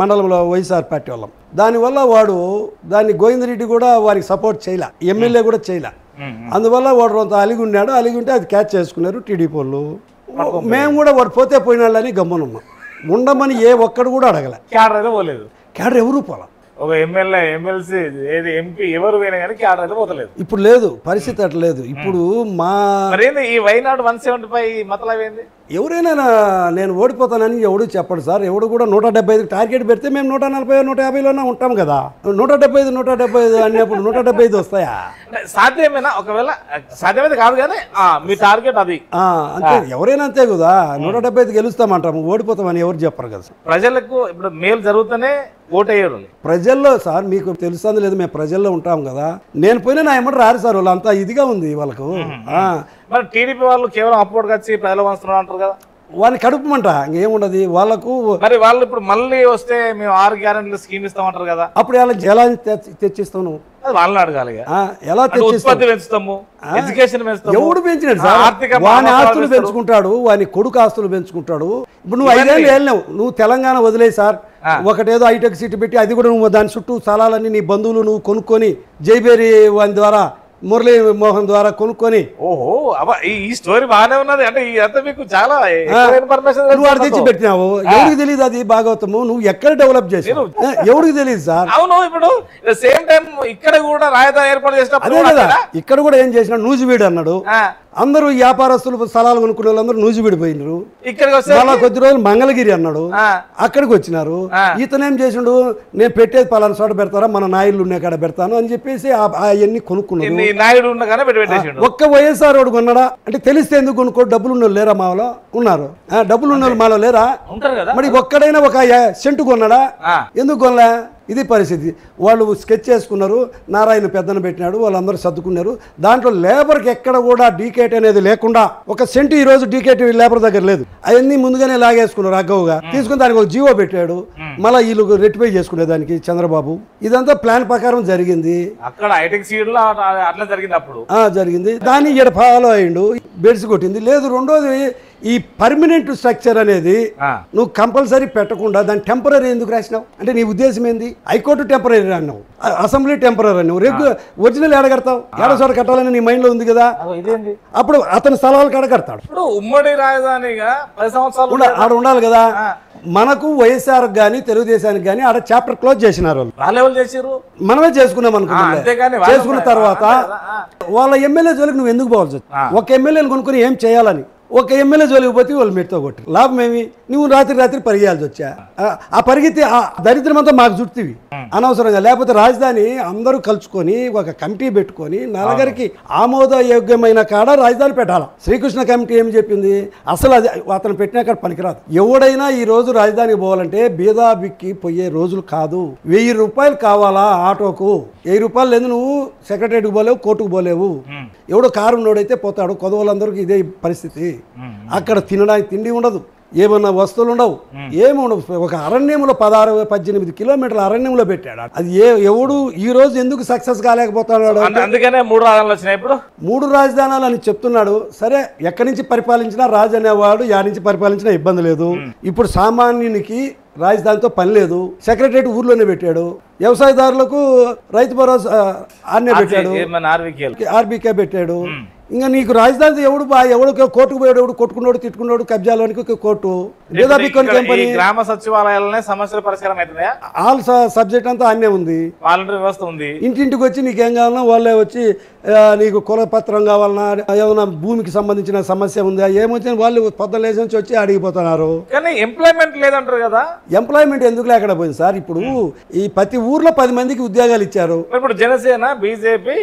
మండలంలో వైఎస్ఆర్ పార్టీ వాళ్ళం. దానివల్ల వాడు దాన్ని గోవిందరెడ్డి కూడా వారికి సపోర్ట్ చేయలే, ఎమ్మెల్యే కూడా చేయలే. అందువల్ల వాడు కొంత అలిగి ఉన్నాడు. అలిగి ఉంటే అది క్యాచ్ చేసుకున్నారు టీడీపీ వాళ్ళు. మేము కూడా వాడు పోతే పోయినాళ్ళని గమ్మునున్నాం. ఉండమని ఏ ఒక్కడు కూడా అడగలే. క్యాడర్ ఎవరు పోలా.
ఒక ఎమ్మెల్యే ఎమ్మెల్సీ ఏది ఎంపీ ఎవరు పోయినా కానీ క్యాడర్ అయితే పోతలేదు.
ఇప్పుడు లేదు, పరిస్థితి అట్లా లేదు. ఇప్పుడు మా
ఈ వైనాడు 175 మతలబ్ ఏంది?
ఎవరైనా నేను ఓడిపోతానని ఎవడు చెప్పడు సార్. ఎవడు కూడా 175 టార్గెట్ పెడితే మేము 140 150లోనే ఉంటాం కదా. 175 అన్నప్పుడు 175 వస్తాయా?
సాధ్యమేనా? ఒకవేళ సాధ్యమైతే కాదు కానీ మీ టార్గెట్ అది
అంతే. ఎవరైనా అంతే కదా. 175 గెలుస్తామంటాము, ఓడిపోతామని ఎవరు చెప్పరు కదా.
ప్రజలకు ఇప్పుడు మేలు జరుగుతూనే ఓటేయరు.
ప్రజల్లో సార్ మీకు తెలుస్తుంది లేదు, మేము ప్రజల్లో ఉంటాం కదా. నేను పోయినా నా ఏమంటారు రారు సార్, వాళ్ళు అంతా ఇదిగా ఉంది వాళ్ళకు.
మరి టీడీపీ వాళ్ళు కేవలం అప్పుడు వచ్చి ప్రజలు వస్తున్నారు అంటారు కదా,
వాడిని కడుపుమంట ఇంకేముండదు వాళ్ళకు.
మరి వాళ్ళు ఇప్పుడు మళ్ళీ వస్తే మేము 6 గ్యారెంటీలు స్కీమ్ ఇస్తామంటారు కదా,
అప్పుడు ఎలా తెచ్చిస్తావు నువ్వు?
వాళ్ళని అడగాలి.
ఎలా
ఉత్పత్తి పెంచుతాము, ఎడ్యుకేషన్ పెంచుతాము.
ఎవడు పెంచినాడు సార్? వాని ఆస్తులు పెంచుకుంటాడు, వాని కొడుకు ఆస్తులు పెంచుకుంటాడు. ఇప్పుడు నువ్వు 5 ఏళ్ళు వెళ్ళినావు, నువ్వు తెలంగాణ వదిలే సార్. ఒకటేదో హైటెక్ సిటీ పెట్టి అది కూడా నువ్వు దాని చుట్టూ స్థలాలన్నీ నీ బంధువులు నువ్వు కొనుక్కొని జైబేరి వాని ద్వారా మురళీ మోహన్ ద్వారా కొనుక్కొని.
ఓహో, ఈ స్టోరీ బాగానే ఉన్నది. అంటే ఇదంతా మీకు చాలా
నువ్వు అక్కడ తెచ్చి పెట్టినావు. ఎవరికి తెలియదు అది భాగవతము. నువ్వు ఎక్కడ డెవలప్ చేసావు ఎవరికి తెలియదు సార్.
అవును, ఇప్పుడు సేమ్ టైం ఇక్కడ కూడా రాజధాని ఏర్పాటు చేసినప్పుడు
అదే కదా. ఇక్కడ కూడా ఏం చేసినాడు, నూజివీడు అన్నాడు. అందరూ వ్యాపారస్తులు స్థలాలు కొనుక్కునే వాళ్ళందరూ నూజివీడు పోయినారు. మళ్ళా కొద్ది రోజులు మంగళగిరి అన్నాడు, అక్కడికి వచ్చినారు. ఇతను ఏం చేసిండు, నేను పెట్టేది పలానా చోట పెడతారా, మన నాయుళ్ళు ఉన్న కాడ పెడతాను అని చెప్పేసి అవన్నీ కొనుక్కున్నాడు. ఒక్క వైఎస్ఆర్ వాడు కొన్నాడా అంటే తెలిస్తే ఎందుకు కొనుక్కో? డబ్బులు ఉన్న లేరా మాలో ఉన్నారు, డబ్బులు ఉన్న మాలో లేరా? మరి ఒక్కడైనా ఒక సెంటు కొన్నాడా? ఎందుకు కొనలే? ఇది పరిస్థితి. వాళ్ళు స్కెచ్ చేసుకున్నారు, నారాయణ పెద్దను పెట్టినాడు, వాళ్ళందరూ సర్దుకున్నారు. దాంట్లో లేబర్కి ఎక్కడ కూడా డీకేట్ అనేది లేకుండా ఒక సెంటు ఈ రోజు డీకేట్ లేబర్ దగ్గర లేదు. అవన్నీ ముందుగానే లాగేసుకున్నారు అగ్గవుగా. తీసుకుని దానికి ఒక జీవో పెట్టాడు. మళ్ళీ వీళ్ళు రెట్టిఫై చేసుకునే దానికి చంద్రబాబు. ఇదంతా ప్లాన్ ప్రకారం జరిగింది.
అక్కడ హైటెక్ సీడ్ లో అట్లా జరిగింది. అప్పుడు జరిగింది.
దాన్ని ఇక్కడ ఫాలో అయ్యిండు, బెడ్స్ కొట్టింది. లేదు, రెండోది ఈ పర్మనెంట్ స్ట్రక్చర్ అనేది నువ్వు కంపల్సరీ పెట్టకుండా దాన్ని టెంపరీ ఎందుకు రాసినావు అంటే నీ ఉద్దేశం ఏంది? హైకోర్టు టెంపరీ అన్నావు, అసెంబ్లీ టెంపరీ అన్నావు, ఒరిజినల్ ఏడగడతావు? ఏడో చోట కట్టాలని నీ మైండ్ లో ఉంది కదా. అప్పుడు అతని స్థలాలు కడగడతాడు.
ఉమ్మడి రాజధానిగా 10 సంవత్సరాలు
ఆడ ఉండాలి కదా. మనకు వైఎస్ఆర్ గానీ తెలుగుదేశానికి గానీ ఆడ చాప్టర్ క్లోజ్ చేసినారు. మనమే చేసుకున్నాం అనుకున్నాం. చేసుకున్న తర్వాత వాళ్ళ ఎమ్మెల్యే జోలికి నువ్వు ఎందుకు పోవాల్సి వచ్చి? ఒక ఎమ్మెల్యేని కొనుక్కొని ఏం చేయాలని? ఒక ఎమ్మెల్యే జోలికి పోతే వాళ్ళు మెట్టుతో కొట్టి లాభం ఏమి? నువ్వు రాత్రి పరిగెయాల్సి వచ్చా. ఆ పరిగెత్తి ఆ దరిద్రం అంతా మాకు చుట్టివి అనవసరంగా. లేకపోతే రాజధాని అందరూ కలుసుకొని ఒక కమిటీ పెట్టుకొని నలుగురికి ఆమోదయోగ్యమైన కాడ రాజధాని పెట్టాలి. శ్రీకృష్ణ కమిటీ ఏం చెప్పింది? అసలు అది అతను పెట్టిన కాడ పనికిరాదు. ఎవడైనా ఈ రోజు రాజధానికి పోవాలంటే బీదా బిక్కి పోయే రోజులు కాదు. 1000 రూపాయలు కావాలా ఆటోకు? 1000 రూపాయలు లేదు, నువ్వు సెక్రటరీకి పోలేవు, కోర్టుకు పోలేవు. ఎవడో కారు ఉన్నోడైతే పోతాడు. కొదవలందరికీ ఇదే పరిస్థితి. అక్కడ తినడానికి తిండి ఉండదు, ఏమన్నా వస్తువులు ఉండవు, ఏమి ఉండవు. ఒక అరణ్యంలో 16-18 కిలోమీటర్ల అరణ్యంలో పెట్టాడు. అది ఎవడు ఈ రోజు ఎందుకు సక్సెస్ కాలేకపోతున్నాడు?
అందుకనే 3 రాజధానులు వచ్చినాయి. ఇప్పుడు
3 రాజధానులు అని చెప్తున్నాడు. సరే, ఎక్కడి నుంచి పరిపాలించినా రాజు అనేవాడు యా నుంచి పరిపాలించినా ఇబ్బంది లేదు. ఇప్పుడు సామాన్యునికి రాజధానితో పని లేదు. సెక్రటరేట్ ఊర్లోనే పెట్టాడు. వ్యవసాయదారులకు రైతు భరోసా ఆర్నే పెట్టాడు, ఆర్బీకే పెట్టాడు. ఇంకా నీకు రాజధాని ఎవడు కోర్టుకు పోయాడు, ఎవడు కొట్టుకున్నాడు, తిట్టుకున్నాడు, కబ్జాలోనికి కోర్టు.
గ్రామ సచివాలయాలనే సమస్యల పరిష్కారం అవుతున్నాయా?
ఆల్ సబ్జెక్ట్ అంతా అన్నే ఉంది.
వాలంటీర్ వ్యవస్థ ఉంది.
ఇంటింటికి వచ్చి నీకేం కావాలన్నా వాళ్ళే వచ్చి నీకు కులపత్రం కావాలన్నా, ఏదైనా భూమికి సంబంధించిన సమస్య ఉందా, ఏమొచ్చిన వాళ్ళు పొద్దున లేచి నుంచి వచ్చి అడిగిపోతున్నారు.
కానీ ఎంప్లాయ్మెంట్ లేదంటారు కదా.
ఎంప్లాయ్మెంట్ ఎందుకు లేకుండా పోయింది సార్? ఇప్పుడు ఈ ప్రతి ఊర్లో 10 మందికి ఉద్యోగాలు ఇచ్చారు.
ఇప్పుడు జనసేన, బీజేపీ,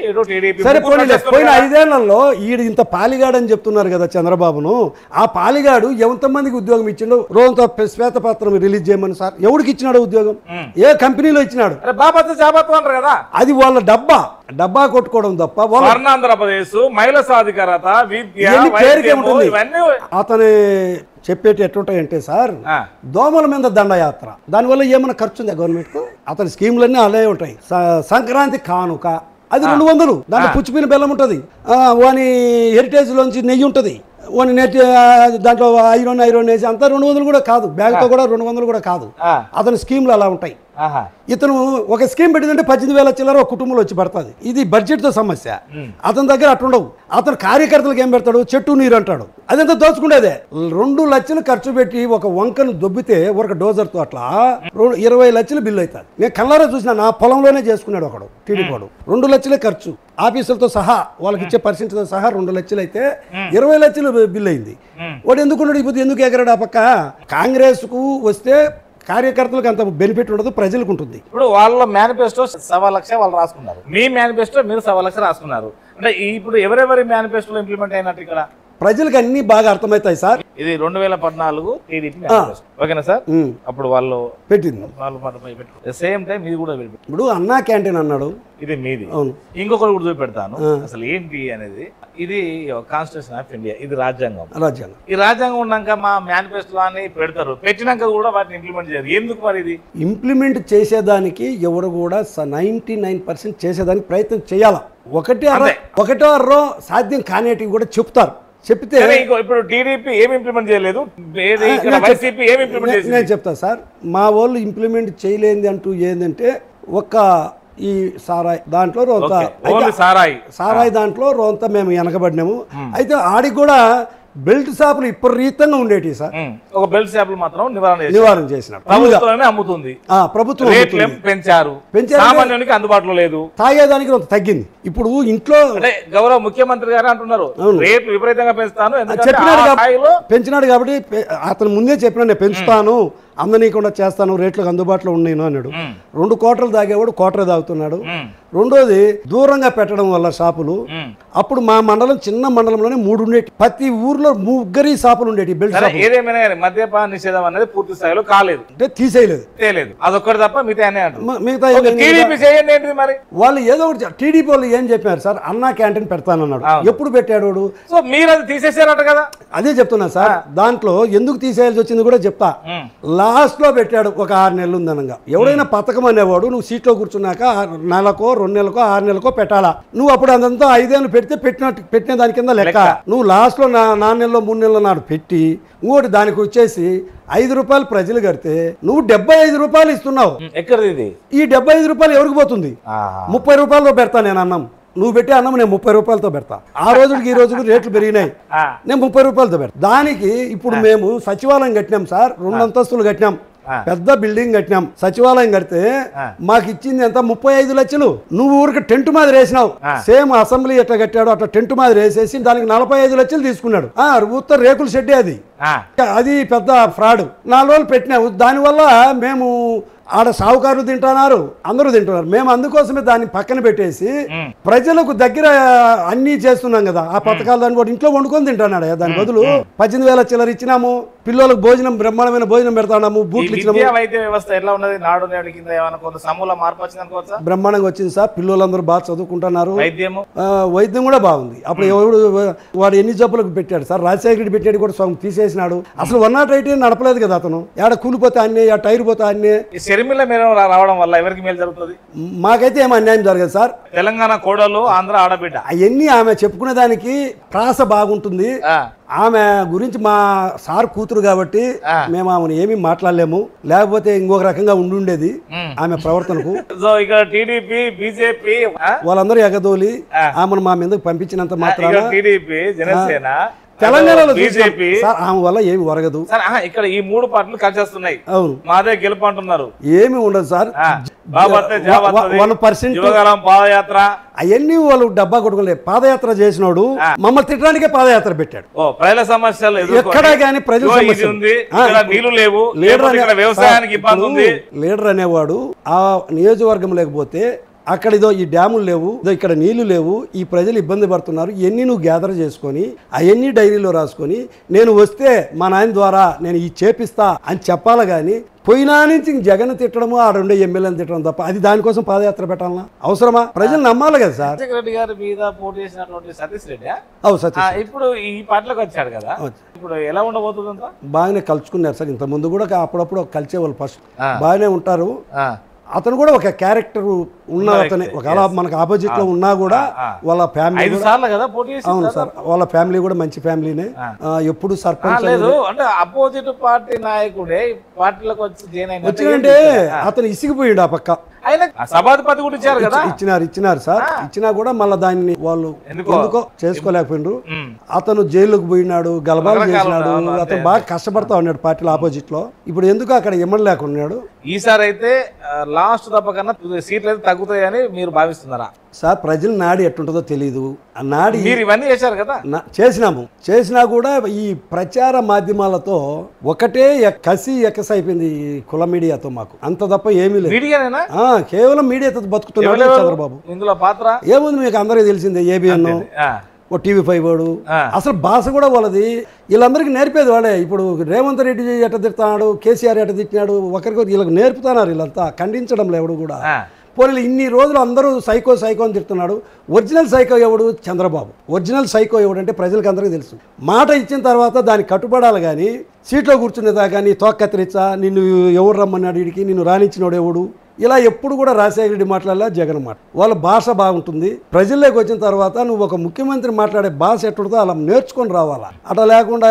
సరే పోయిన 5 ఏళ్లలో ఈడు ఇంత పాలిగాడని చెప్తున్నారు కదా చంద్రబాబును. ఆ పాలిగాడు ఎంతమందికి ఉద్యోగం ఇచ్చిండు? రోజంతో శ్వేతపత్రం రిలీజ్ చేయమని సార్ ఎవరికి ఇచ్చినాడు ఉద్యోగం? ఏ కంపెనీలో ఇచ్చినాడు? అది వాళ్ళ డబ్బా కొట్టుకోవడం తప్ప
ఆంధ్రప్రదేశ్ మహిళా సాధికారత, విద్య,
అతని చెప్పేటి ఎట్లుంటాయంటే సార్, దోమల మీద దండయాత్ర. దానివల్ల ఏమైనా ఖర్చు ఉందా గవర్నమెంట్ కు? అతని స్కీములన్నీ అలాగే ఉంటాయి. సంక్రాంతి కానుక అది 200, దాంట్లో పుచ్చిపోయిన బెల్లం ఉంటుంది, వాని హెరిటేజ్ లోంచి నెయ్యి ఉంటుంది, వాని నెట్ దాంట్లో ఐరన్ వేసి అంతా 200 కూడా కాదు, బ్యాగ్తో కూడా 200 కూడా కాదు. అతని స్కీమ్లు అలా ఉంటాయి. ఇతను ఒక స్కీమ్ పెట్టిందంటే 18,000 చిల్లర ఒక కుటుంబంలో వచ్చి పడుతుంది. ఇది బడ్జెట్ తో సమస్య. అతని దగ్గర అట్లుండవు. అతను కార్యకర్తలకు ఏం పెడతాడు? చెట్టు నీరు అంటాడు. అదంతా దోచుకునేదే. 2 లక్షలు ఖర్చు పెట్టి ఒక వంకను దొబ్బితే ఒక డోజర్తో అట్లా 20 లక్షలు బిల్లు అవుతుంది. నేను కళ్ళారా చూసిన, నా పొలంలోనే చేసుకున్నాడు ఒకడు టీడీపీ వాడు. 2 లక్షలే ఖర్చు, ఆఫీసులతో సహా వాళ్ళకి ఇచ్చే పర్సెంట్తో సహా 2 లక్షలు అయితే 20 లక్షలు బిల్లు అయింది. వాడు ఎందుకున్నాడు? ఇప్పుడు ఎందుకు ఎగరాడు? ఆ పక్క కాంగ్రెస్ కు వస్తే కార్యకర్తలకు అంత బెనిఫిట్ ఉండదు, ప్రజలకు ఉంటుంది.
ఇప్పుడు వాళ్ళ మేనిఫెస్టో 1,00,000 వాళ్ళు రాసుకున్నారు, మీ మేనిఫెస్టో మీరు 1,00,000 రాసుకున్నారు. అంటే ఇప్పుడు ఎవరెవరి మేనిఫెస్టోలో ఇంప్లిమెంట్ అయినట్టు ఇక్కడ
ప్రజలకు అన్ని బాగా అర్థమవుతాయి సార్.
ఇది 2014 టీడీపీ ఓకేనా సార్? అప్పుడు వాళ్ళు పెట్టింది, సేమ్ టైం ఇది కూడా
ఇప్పుడు అన్నా క్యాంటీన్ అన్నాడు,
ఇది మీది. ఇంకొకటి కూడా చూపెడతాను అసలు ఏంటి అనేది. ఇది కాన్స్టిట్యూషన్ ఆఫ్ ఇండియా, ఇది రాజ్యాంగం. ఈ రాజ్యాంగం ఉన్నాక మా మేనిఫెస్టో అని పెడతారు, పెట్టినాక కూడా వాటిని ఇంప్లిమెంట్ చేయరు. ఎందుకు మరి? ఇది ఇంప్లిమెంట్ చేసేదానికి ఎవరు కూడా 99% చేసేదానికి ప్రయత్నం చేయాలి. ఒకటో అర్రో సాధ్యం కానేటివి కూడా చెప్తారు. చెప్తే ఇప్పుడు టీడీపీ ఏమి ఇంప్లిమెంట్ చేయలేదు,
నేను చెప్తా సార్. మా వాళ్ళు ఇంప్లిమెంట్ చేయలేంది అంటూ ఏంటంటే ఒక్క ఈ సారాయి దాంట్లో సారాయి దాంట్లో రోంత మేము వెనకబడినాము. అయితే ఆడికి కూడా బెల్ట్ షాపులు విపరీతంగా ఉండేటి సార్.
ఒక బెల్ట్ షాపులు మాత్రం
నివారణ చేసినారు.
అమ్ముతుంది
ప్రభుత్వం,
పెంచారు, సామాన్యునికి అందుబాటులో లేదు,
తాగేదానికి కొంత తగ్గింది. ఇప్పుడు ఇంట్లో
గౌరవ ముఖ్యమంత్రి గారు అంటున్నారు రేట్లు విపరీతంగా పెంచుతాను,
పెంచినాడు కాబట్టి అతను ముందే చెప్పినా నేను పెంచుతాను, అందనీయకుండా చేస్తాను, రేట్లకు అందుబాటులో ఉన్నాను అన్నాడు. 2 కోటలు తాగేవాడు కోటరే తాగుతున్నాడు. రెండోది దూరంగా పెట్టడం వల్ల షాపులు. అప్పుడు మా మండలం చిన్న మండలంలోనే 3 ఉండేటి, ప్రతి ఊర్లో 3 షాపులు ఉండేటి బెల్ట్ షాప్.
ఏదేమైనా మద్యపాన నిషేధం అనేది పూర్తి స్థాయిలో కాలేదు,
అంటే తీసేయలేదు.
అదొక్కటి తప్ప మిగతా
మరి వాళ్ళు ఏదో ఒకటి టీడీపీ వాళ్ళు ఏం చెప్పారు సార్, అన్నా క్యాంటీన్ పెడతానన్నాడు. ఎప్పుడు పెట్టాడు?
సో మీరు అది తీసేసారట కదా.
అదే చెప్తున్నా సార్. దాంట్లో ఎందుకు తీసేయాల్సి వచ్చింది కూడా చెప్తా. లాస్ట్ లో పెట్టాడు ఒక 6 నెలలు ఉందనగా. ఎవడైనా పథకం అనేవాడు నువ్వు సీట్లో కూర్చున్నాక నెలకో 2 నెలలకో 6 నెలలకో పెట్టాలా. నువ్వు అప్పుడు అదంతా 5 ఏళ్ళు పెడితే పెట్టిన దాని కింద లెక్క. నువ్వు లాస్ట్ లో 4 నెలలో 3 నెలల నాడు పెట్టి ఇంకోటి దానికి వచ్చేసి 5 రూపాయలు ప్రజలు కడితే నువ్వు 75 రూపాయలు ఇస్తున్నావు.
ఎక్కడిది
ఈ 75 రూపాయలు ఎవరికి పోతుంది? 30 రూపాయలతో పెడతా నేను అన్నం. నువ్వు పెట్టే అన్నం నేను 30 రూపాయలతో పెడతా. ఆ రోజుకి ఈ రోజుకి రేట్లు పెరిగినాయి, నేను 30 రూపాయలతో పెడతా. దానికి ఇప్పుడు మేము సచివాలయం కట్టినాం సార్, 2 అంతస్తులు కట్టినాం, పెద్ద బిల్డింగ్ కట్టినాం. సచివాలయం కడితే మాకు ఇచ్చింది ఎంత? 35 లక్షలు. నువ్వు ఊరికి టెంట్ మాదిరి వేసినావు. సేమ్ అసెంబ్లీ ఎట్లా కట్టాడు అట్లా టెంట్ మాదిరి వేసేసి దానికి 45 లక్షలు తీసుకున్నాడు. ఉత్తర రేకుల షెడ్డే అది పెద్ద ఫ్రాడ్. 4 రోజులు పెట్టినావు. దానివల్ల మేము ఆడ సావుకారులు తింటున్నారు, అందరూ తింటున్నారు. మేము అందుకోసమే దాన్ని పక్కన పెట్టేసి ప్రజలకు దగ్గర అన్నీ చేస్తున్నాం కదా. ఆ పథకాలు దాన్ని కూడా ఇంట్లో వండుకొని తింటున్నాడు. దాని బదులు 18,000 చిల్లర ఇచ్చినాము, పిల్లలకు భోజనం బ్రహ్మాండమైన భోజనం పెడతాము, బూట్లు ఇచ్చినాము.
వైద్య వ్యవస్థ ఎట్లా ఉన్నది? నాడు నేడు కింద ఏమైనా కొంత సమూల మార్పు వచ్చింది అనుకోవచ్చా?
బ్రహ్మాండంగా వచ్చింది సార్. పిల్లలందరూ బాగా చదువుకుంటున్నారు.
వైద్యం
కూడా బాగుంది. అప్పుడు ఎవడు వాడు ఎన్ని జబ్బులకు పెట్టాడు సార్? రాజశేఖర రెడ్డి పెట్టాడు కూడా సగం తీసేసినాడు. అసలు 108 నడపలేదు కదా అతను. ఏడ కూలిపోతే అన్నీ, ఆ టైర్ పోతే అన్నీ.
షర్మిల మీరు రావడం వల్ల ఎవరికి మేలు జరుగుతుంది?
మాకైతే ఏం అన్యాయం జరగదు సార్.
తెలంగాణ కోడలు, ఆంధ్ర ఆడబిడ్డ,
అవన్నీ ఆమె చెప్పుకునే దానికి ప్రాస బాగుంటుంది. ఆమె గురించి మా సార్ కూతురు కాబట్టి మేము ఆమెను ఏమీ మాట్లాడలేము, లేకపోతే ఇంకొక రకంగా ఉండుండేది ఆమె ప్రవర్తనకు.
ఇక్కడ టీడీపీ, బీజేపీ
వాళ్ళందరూ ఎగదోలి ఆమెను మా మీదకు పంపించినంత మాత్రాన
టీడీపీ, జనసేన,
తెలంగాణలో బీజేపీ ఆమె వల్ల ఏమి ఒరగదు.
ఇక్కడ ఈ 3 పార్టీలు కలిసేస్తున్నాయి.
అవును,
మాదే గెలుపు అంటున్నారు.
ఏమి ఉండదు సార్.
1% పాదయాత్ర
అవన్నీ వాళ్ళు డబ్బా కొట్టుకోలేదు. పాదయాత్ర చేసినోడు మమ్మల్ని తిట్టడానికే పాదయాత్ర పెట్టాడు.
ప్రజల సమస్యలు
ఎక్కడా కానీ ప్రజల సమస్య
నీళ్లు లేవు, వ్యవసాయానికి ఇబ్బంది ఉంది.
లీడర్ అనేవాడు ఆ నియోజకవర్గం లేకపోతే అక్కడ ఇదో ఈ డ్యాములు లేవు, ఇదో ఇక్కడ నీళ్లు లేవు, ఈ ప్రజలు ఇబ్బంది పడుతున్నారు, ఇవన్నీ నువ్వు గ్యాదర్ చేసుకొని అవన్నీ డైరీలో రాసుకొని నేను వస్తే మా నాయన ద్వారా నేను ఈ చేపిస్తా అని చెప్పాలి. కానీ పోయినా నుంచి జగన్ తిట్టడము, ఆ 2 ఎమ్మెల్యేలు తిట్టడం తప్ప అది దానికోసం పాదయాత్ర పెట్టాలన్నా అవసరమా? ప్రజలు నమ్మాలి కదా సార్.
రెడ్డి గారి మీద పోటీ చేసినటువంటి సతీష్ రెడ్డి ఇప్పుడు ఈ పార్టీలోకి వచ్చాడు కదా, ఇప్పుడు ఎలా ఉండబోతుంది?
బాగానే కలుసుకున్నారు సార్. ఇంత ముందు కూడా అప్పుడప్పుడు కలిసేవాళ్ళు. ఫస్ట్ బాగానే ఉంటారు. అతను కూడా ఒక క్యారెక్టర్ ఉన్న అతనే. ఒకవేళ మనకు ఆపోజిట్ లో ఉన్నా కూడా వాళ్ళ ఫ్యామిలీ, అవును సార్, వాళ్ళ ఫ్యామిలీ కూడా మంచి ఫ్యామిలీనే. ఎప్పుడు సర్పంచ్
అంటే అపోజిట్ పార్టీ నాయకుడే పార్టీలోకి
వచ్చిందంటే అతను ఇసిగిపోయాడు. ఆ పక్క
సభాధిపతి కూడా ఇచ్చారు కదా.
ఇచ్చినారు సార్. ఇచ్చినా కూడా మళ్ళీ దాన్ని వాళ్ళు ఎందుకో చేసుకోలేకపోయినారు. అతను జైలుకు పోయినాడు, గలబాలు చేసినాడు. అతను బాగా కష్టపడతా ఉన్నాడు పార్టీలో ఆపోజిట్ లో. ఇప్పుడు ఎందుకు అక్కడ ఇమ్మలేకున్నాడు.
ఈసారి అయితే లాస్ట్ తప్ప కన్నా సీట్లు అయితే తగ్గుతాయని మీరు భావిస్తున్నారా
సార్? ప్రజల నాడి ఎట్టుంటుందో తెలియదు. ఆ నాడి
మీరు ఇవన్నీ చేశారు కదా.
చేసినా కూడా ఈ ప్రచార మాధ్యమాలతో ఒకటే కసి ఎక్కస అయిపోయింది కుల మీడియాతో. మాకు అంత తప్ప ఏమీ లేదు. కేవలం మీడియాతో బతుకుతున్నాడు చంద్రబాబు.
ఇందులో పాత్ర
ఏముంది మీకు అందరికీ తెలిసిందే. ఏబిఎన్, ఓ TV5 వాడు, అసలు భాష కూడా వాళ్ళది. వీళ్ళందరికీ నేర్పేది వాడే. ఇప్పుడు రేవంత్ రెడ్డి ఎట్ట తిడతాడు, కేసీఆర్ ఎట్ట తిట్టినాడు, ఒకరికి వీళ్ళకి నేర్పుతున్నారు. వీళ్ళంతా ఖండించడం లేవుడు కూడా. పోనీ ఇన్ని రోజులు అందరూ సైకో అని తిడుతున్నాడు. ఒరిజినల్ సైకో ఎవడు? చంద్రబాబు. ఒరిజినల్ సైకో ఎవడంటే ప్రజలకు అందరికీ తెలుసు. మాట ఇచ్చిన తర్వాత దానికి కట్టుబడాలి. కానీ సీట్లో కూర్చునేదా కానీ తోకత్రిచ్చా, నిన్ను ఎవరు రమ్మన్నాడు వీడికి, నిన్ను రానిచ్చినోడు ఎవడు, ఇలా ఎప్పుడు కూడా రాజశేఖర రెడ్డి మాట్లాడలే, జగన్ మాట. వాళ్ళ భాష బాగుంటుంది. ప్రజల్లోకి వచ్చిన తర్వాత నువ్వు ఒక ముఖ్యమంత్రి మాట్లాడే భాష ఎట్టుంటుందో అలా నేర్చుకొని రావాలా. అట్లా లేకుండా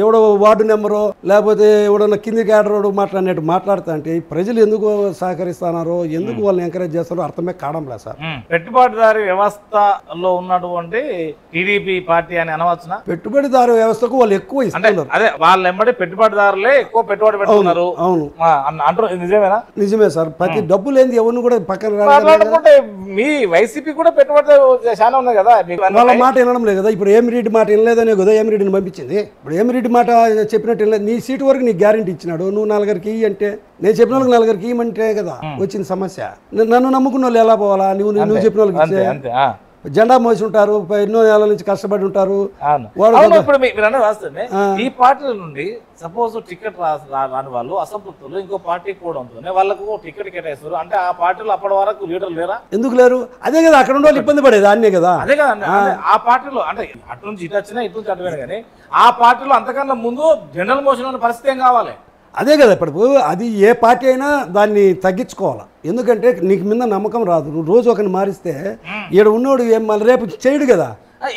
ఎవడో వార్డు నెంబరో లేకపోతే ఎవడన్నా కింది క్యాడరోడు మాట్లాడినట్టు మాట్లాడుతా అంటే ప్రజలు ఎందుకు సహకరిస్తున్నారో, ఎందుకు వాళ్ళని ఎంకరేజ్ చేస్తారో అర్థమే కావడం లేదు సార్.
పెట్టుబడిదారి వ్యవస్థలో ఉన్నటువంటి టీడీపీ పార్టీ అని అనవచ్చునా?
పెట్టుబడిదారు వ్యవస్థకు వాళ్ళు ఎక్కువ ఇస్తున్నారు.
అదే వాళ్ళ వెంబడి పెట్టుబడిదారులే ఎక్కువ పెట్టుబడి పెడుతున్నారు.
అవును,
అంటారు. నిజమేనా?
నిజమే సార్. ప్రతి డబ్బు లేని ఎవరిని కూడా పక్కన
మీ వైసీపీ కూడా పెట్టుబడి చాలా ఉన్నాయి కదా.
వాళ్ళ మాట వినడం లేదు కదా. ఇప్పుడు ఏమిరెడ్డి మాట వినలేదనే కదా ఏమిరెడ్డిని పంపించింది. ఇప్పుడు ఏమిరెడ్డి మాట చెప్పినట్టు నీ సీటు వరకు నీకు గ్యారెంటీ ఇచ్చినాడు. నువ్వు 4 అంటే నేను చెప్పిన వాళ్ళకి 4 ఇవ్వమంటే కదా వచ్చిన సమస్య. నన్ను నమ్ముకున్న వాళ్ళు ఎలా పోవాలా? నువ్వు చెప్పిన వాళ్ళకి జెండా మోసి ఉంటారు, ఎన్నో ఏళ్ళ నుంచి కష్టపడి ఉంటారు.
ఈ పార్టీల నుండి సపోజ్ టికెట్ రాని వాళ్ళు అసంతృప్తులు ఇంకో పార్టీ కూడా ఉంటుంది, వాళ్ళకు టికెట్ కేటాయిస్తారు. అంటే ఆ పార్టీలో అప్పటి వరకు లీడర్లు లేరా?
ఎందుకు లేరు? అదే కదా అక్కడ ఉన్న వాళ్ళు ఇబ్బంది పడేది అన్నే కదా.
అదే కదా ఆ పార్టీలో. అంటే అటు నుంచి ఇటు వచ్చినా ఇటు నుంచి అటువైనా కానీ ఆ పార్టీలో అంతకన్నా ముందు జనరల్ మోషన్ ఉన్న పరిస్థితి ఏం కావాలి?
అదే కదా. ఇప్పుడు అది ఏ పార్టీ అయినా దాన్ని తగ్గించుకోవాలి. ఎందుకంటే నీకు మీద నమ్మకం రాదు. నువ్వు రోజు ఒకరిని మారిస్తే ఈడ ఉన్నోడు మళ్ళీ రేపు చేయడు కదా.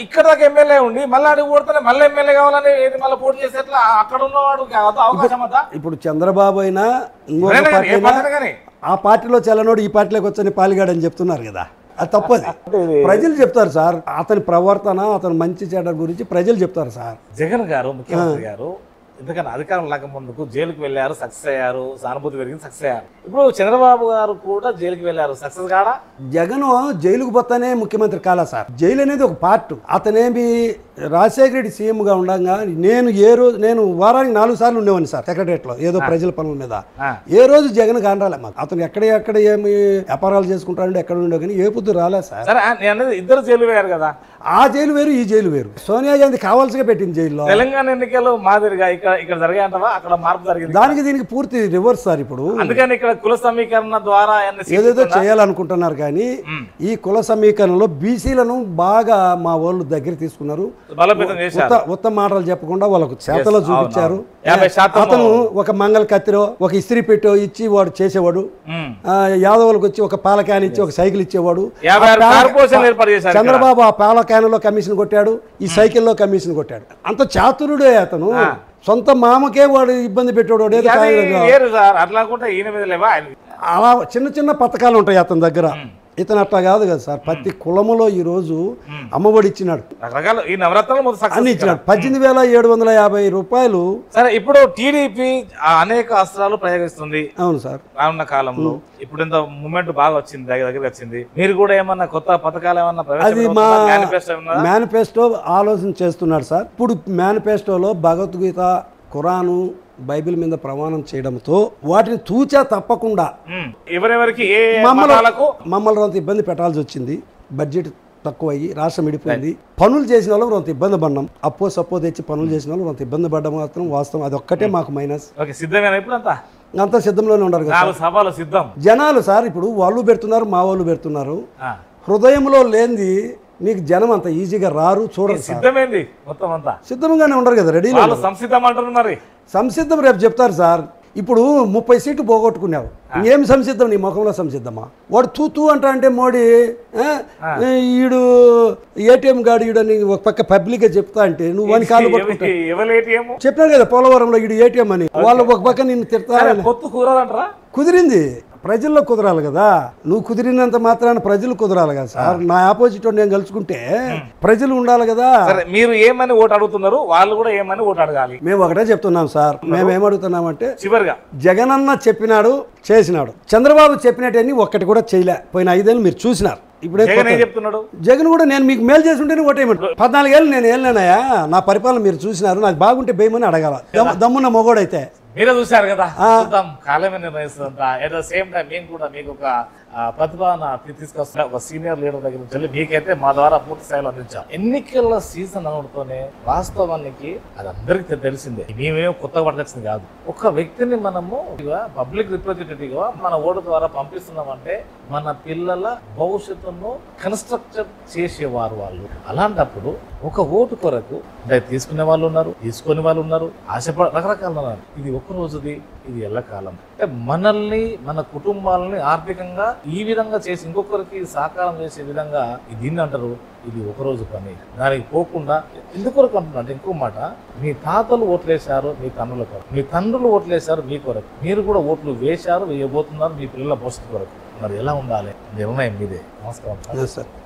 ఇక్కడ దాకా ఎమ్మెల్యే ఉండి మళ్ళీ అడిగి కొడితే మళ్ళీ ఎమ్మెల్యే కావాలని మళ్ళీ పోటీ చేసేట్లా అక్కడ ఉన్నవాడు అవకాశం.
ఇప్పుడు చంద్రబాబు అయినా ఇంకొక పార్టీ ఆ పార్టీలో చల్లనోడు ఈ పార్టీలోకి వచ్చని పాలిగాడని చెప్తున్నారు కదా. అది తప్పది. ప్రజలు చెప్తారు సార్. అతని ప్రవర్తన, అతని మంచి చెడ్డ గురించి ప్రజలు చెప్తారు సార్.
జగన్ గారు ముఖ్యమంత్రి గారు ఎందుకని అధికారం లేకముందుకు జైలుకి వెళ్ళారు, సక్సెస్ అయ్యారు, సానుభూతి పెరిగింది, సక్సెస్ అయ్యారు. ఇప్పుడు చంద్రబాబు గారు కూడా జైలుకి వెళ్ళారు, సక్సెస్ కాడా?
జగన్ జైలుకు పోతానే ముఖ్యమంత్రి కాలా సార్. జైలు అనేది ఒక పార్ట్. అతనేమి రాజశేఖర రెడ్డి సీఎంగా ఉండగా నేను వారానికి 4 సార్లు ఉండేవాడిని సార్ సెక్రటరియట్లో ఏదో ప్రజల పనుల మీద. ఏ రోజు జగన్ కానరాలే మాకు. అతను ఎక్కడ ఏమి వ్యాపారాలు చేసుకుంటాడు, ఎక్కడ ఉండో కానీ ఏ పొద్దు రాలే సార్.
సరే, నేను అనేది ఇద్దరు జైలు వేయారు కదా,
ఆ జైలు వేరు ఈ జైలు వేరు. సోనియా గాంధీ కావాల్సిగా పెట్టింది జైల్లో.
తెలంగాణ ఎన్నికలు మాదిరిగా ఇక్కడ జరిగాయంటవా? అక్కడ మార్పు జరిగింది.
దానికి దీనికి పూర్తి రివర్స్ సార్. ఇప్పుడు
అందుకని ఇక్కడ కుల సమీకరణ ద్వారా
ఏదేదో చేయాలనుకుంటున్నారు కానీ ఈ కుల సమీకరణలో బీసీలను బాగా మా వాళ్ళు దగ్గర తీసుకున్నారు. ఉత్తమ మాటలు చెప్పకుండా వాళ్ళకు చేతలో చూపించారు. అతను ఒక మంగళ కత్తిరో ఒక ఇస్త్రీ పెట్టో ఇచ్చి వాడు చేసేవాడు. యాదవులకు వచ్చి ఒక పాల క్యాన్ ఇచ్చి ఒక సైకిల్ ఇచ్చేవాడు. చంద్రబాబు ఆ పాల క్యాన్లో కమిషన్ కొట్టాడు, ఈ సైకిల్లో కమిషన్ కొట్టాడు. అంత చాతురుడే అతను. సొంత మామకే వాడు ఇబ్బంది పెట్టాడు. అలా చిన్న చిన్న పథకాలు ఉంటాయి అతని దగ్గర. ఇతను అట్లా కాదు కదా సార్. ప్రతి కులములో ఈ రోజు అమ్మఒడి ఇచ్చినాడు, అన్ని ఇచ్చినాడు. 18,750 రూపాయలు.
సరే, ఇప్పుడు టీడీపీ అనేక అస్త్రాలు ప్రయోగిస్తుంది.
అవును సార్,
రానున్న కాలంలో ఇప్పుడు ఇంత మూమెంట్ బాగా వచ్చింది, దగ్గర వచ్చింది. మీరు కూడా ఏమన్నా కొత్త పథకాలు ఏమన్నా?
అది మా మేనిఫెస్టో ఆలోచన చేస్తున్నాడు సార్. ఇప్పుడు మేనిఫెస్టోలో భగవద్గీత, ఖురాను, బైబిల్ మీద ప్రమాణం చేయడంతో వాటిని తూచా తప్పకుండా
ఎవరెవరికి
మమ్మల్ని కొంత ఇబ్బంది పెట్టాల్సి వచ్చింది. బడ్జెట్ తక్కువయ్యి రాష్ట్రం విడిపోయింది. పనులు చేసిన వాళ్ళు కొంత ఇబ్బంది పడ్డాం. సప్పో తెచ్చి పనులు చేసిన వాళ్ళు కొంత ఇబ్బంది పడ్డం మాత్రం వాస్తవం. అది ఒక్కటే మాకు మైనస్. అంతా సిద్ధంలోనే ఉన్నారు కదా జనాలు సార్. ఇప్పుడు వాళ్ళు పెడుతున్నారు, మా వాళ్ళు పెడుతున్నారు. హృదయంలో లేనిది నీకు జనం అంత ఈజీగా రారు, చూడరు. సిద్ధంగానే ఉండరు కదా, రెడీ. సంసిద్ధం రేపు చెప్తారు సార్. ఇప్పుడు 30 సీట్లు పోగొట్టుకున్నావు, ఏం సంసిద్ధం? నీ ముఖంలో సంసిద్ధమా? వాడు తూ అంటే మోడీ ఈడు ఏటీఎం గాడు ఈడని ఒక పక్క పబ్లిక్ గా చెప్తా అంటే నువ్వు వాని కాళ్ళు పట్టుకుంటా చెప్పాను కదా పోలవరంలో ఈడు ఏటీఎం అని. వాళ్ళు ఒక పక్క నిన్ను తిడతారని కుదిరింది. ప్రజల్లో కుదరాలి కదా. నువ్వు కుదిరినంత మాత్రాన ప్రజలు కుదరాలి కదా సార్. నా ఆపోజిట్ నేను కలుసుకుంటే ప్రజలు ఉండాలి కదా.
మీరు ఏమని ఓటు అడుగుతున్నారు, వాళ్ళు కూడా ఏమని ఓటు అడగాలి.
మేము ఒకటే చెప్తున్నాం సార్. మేము ఏమడుగుతున్నామంటే
చివరిగా
జగనన్న చెప్పినాడు, చేసినాడు. చంద్రబాబు చెప్పినట్టని ఒక్కటి కూడా చేయలే. పోయిన 5 ఏళ్ళు మీరు చూసినారు. ఇప్పుడే
చెప్తున్నాడు
జగన్ కూడా నేను మీకు మేలు చేసుకుంటేనే ఓటేయమంటాడు. 14 ఏళ్ళు నేను ఏళ్ళనాయా, నా పరిపాలన మీరు చూసినారు. నాకు బాగుంటే భయమని అడగాల. దమ్మున్న మొగోడైతే
మీరే చూశారు కదా. కాలమే నిర్ణయిస్తుంటా. ఎట్ ద సేమ్ టైం మేము కూడా మీకు ఒక ప్రతిభాన తీసుకొస్తున్నా. ఒక సీనియర్ లీడర్ దగ్గర నుంచి మీకైతే మా ద్వారా పూర్తి స్థాయిలో అందించాం. ఎన్నికల సీజన్ అనడంతోనే వాస్తవానికి అది అందరికీ తెలిసిందే. మేమేమో కొత్తగా పట్టించింది కాదు. ఒక వ్యక్తిని మనము పబ్లిక్ రిప్రజెంటేటివ్ గా మన ఓటు ద్వారా పంపిస్తున్నామంటే మన పిల్లల భవిష్యత్తును కన్స్ట్రక్ట్ చేసేవారు వాళ్ళు. అలాంటప్పుడు ఒక ఓటు కొరకు తీసుకునే వాళ్ళు ఉన్నారు, తీసుకునే వాళ్ళు ఉన్నారు, రకరకాలు ఉన్నారు. ఇది ఒక రోజుది, ఇది ఎల్లకాలం. అంటే మనల్ని, మన కుటుంబాలని ఆర్థికంగా ఈ విధంగా చేసి ఇంకొకరికి సహకారం చేసే విధంగా దీన్ని అంటారు. ఇది ఒకరోజు పని. దానికి పోకుండా ఎందుకొరకు అంటున్నా అంటే ఇంకో మాట, మీ తాతలు ఓట్లేశారు మీ తండ్రుల కొరకు, మీ తండ్రులు ఓట్లేశారు మీ కొరకు, మీరు కూడా ఓట్లు వేశారు, వేయబోతున్నారు మీ పిల్లల భవిష్యత్తు కొరకు. మరి ఎలా ఉండాలి? నిర్ణయం మీదే. నమస్కారం.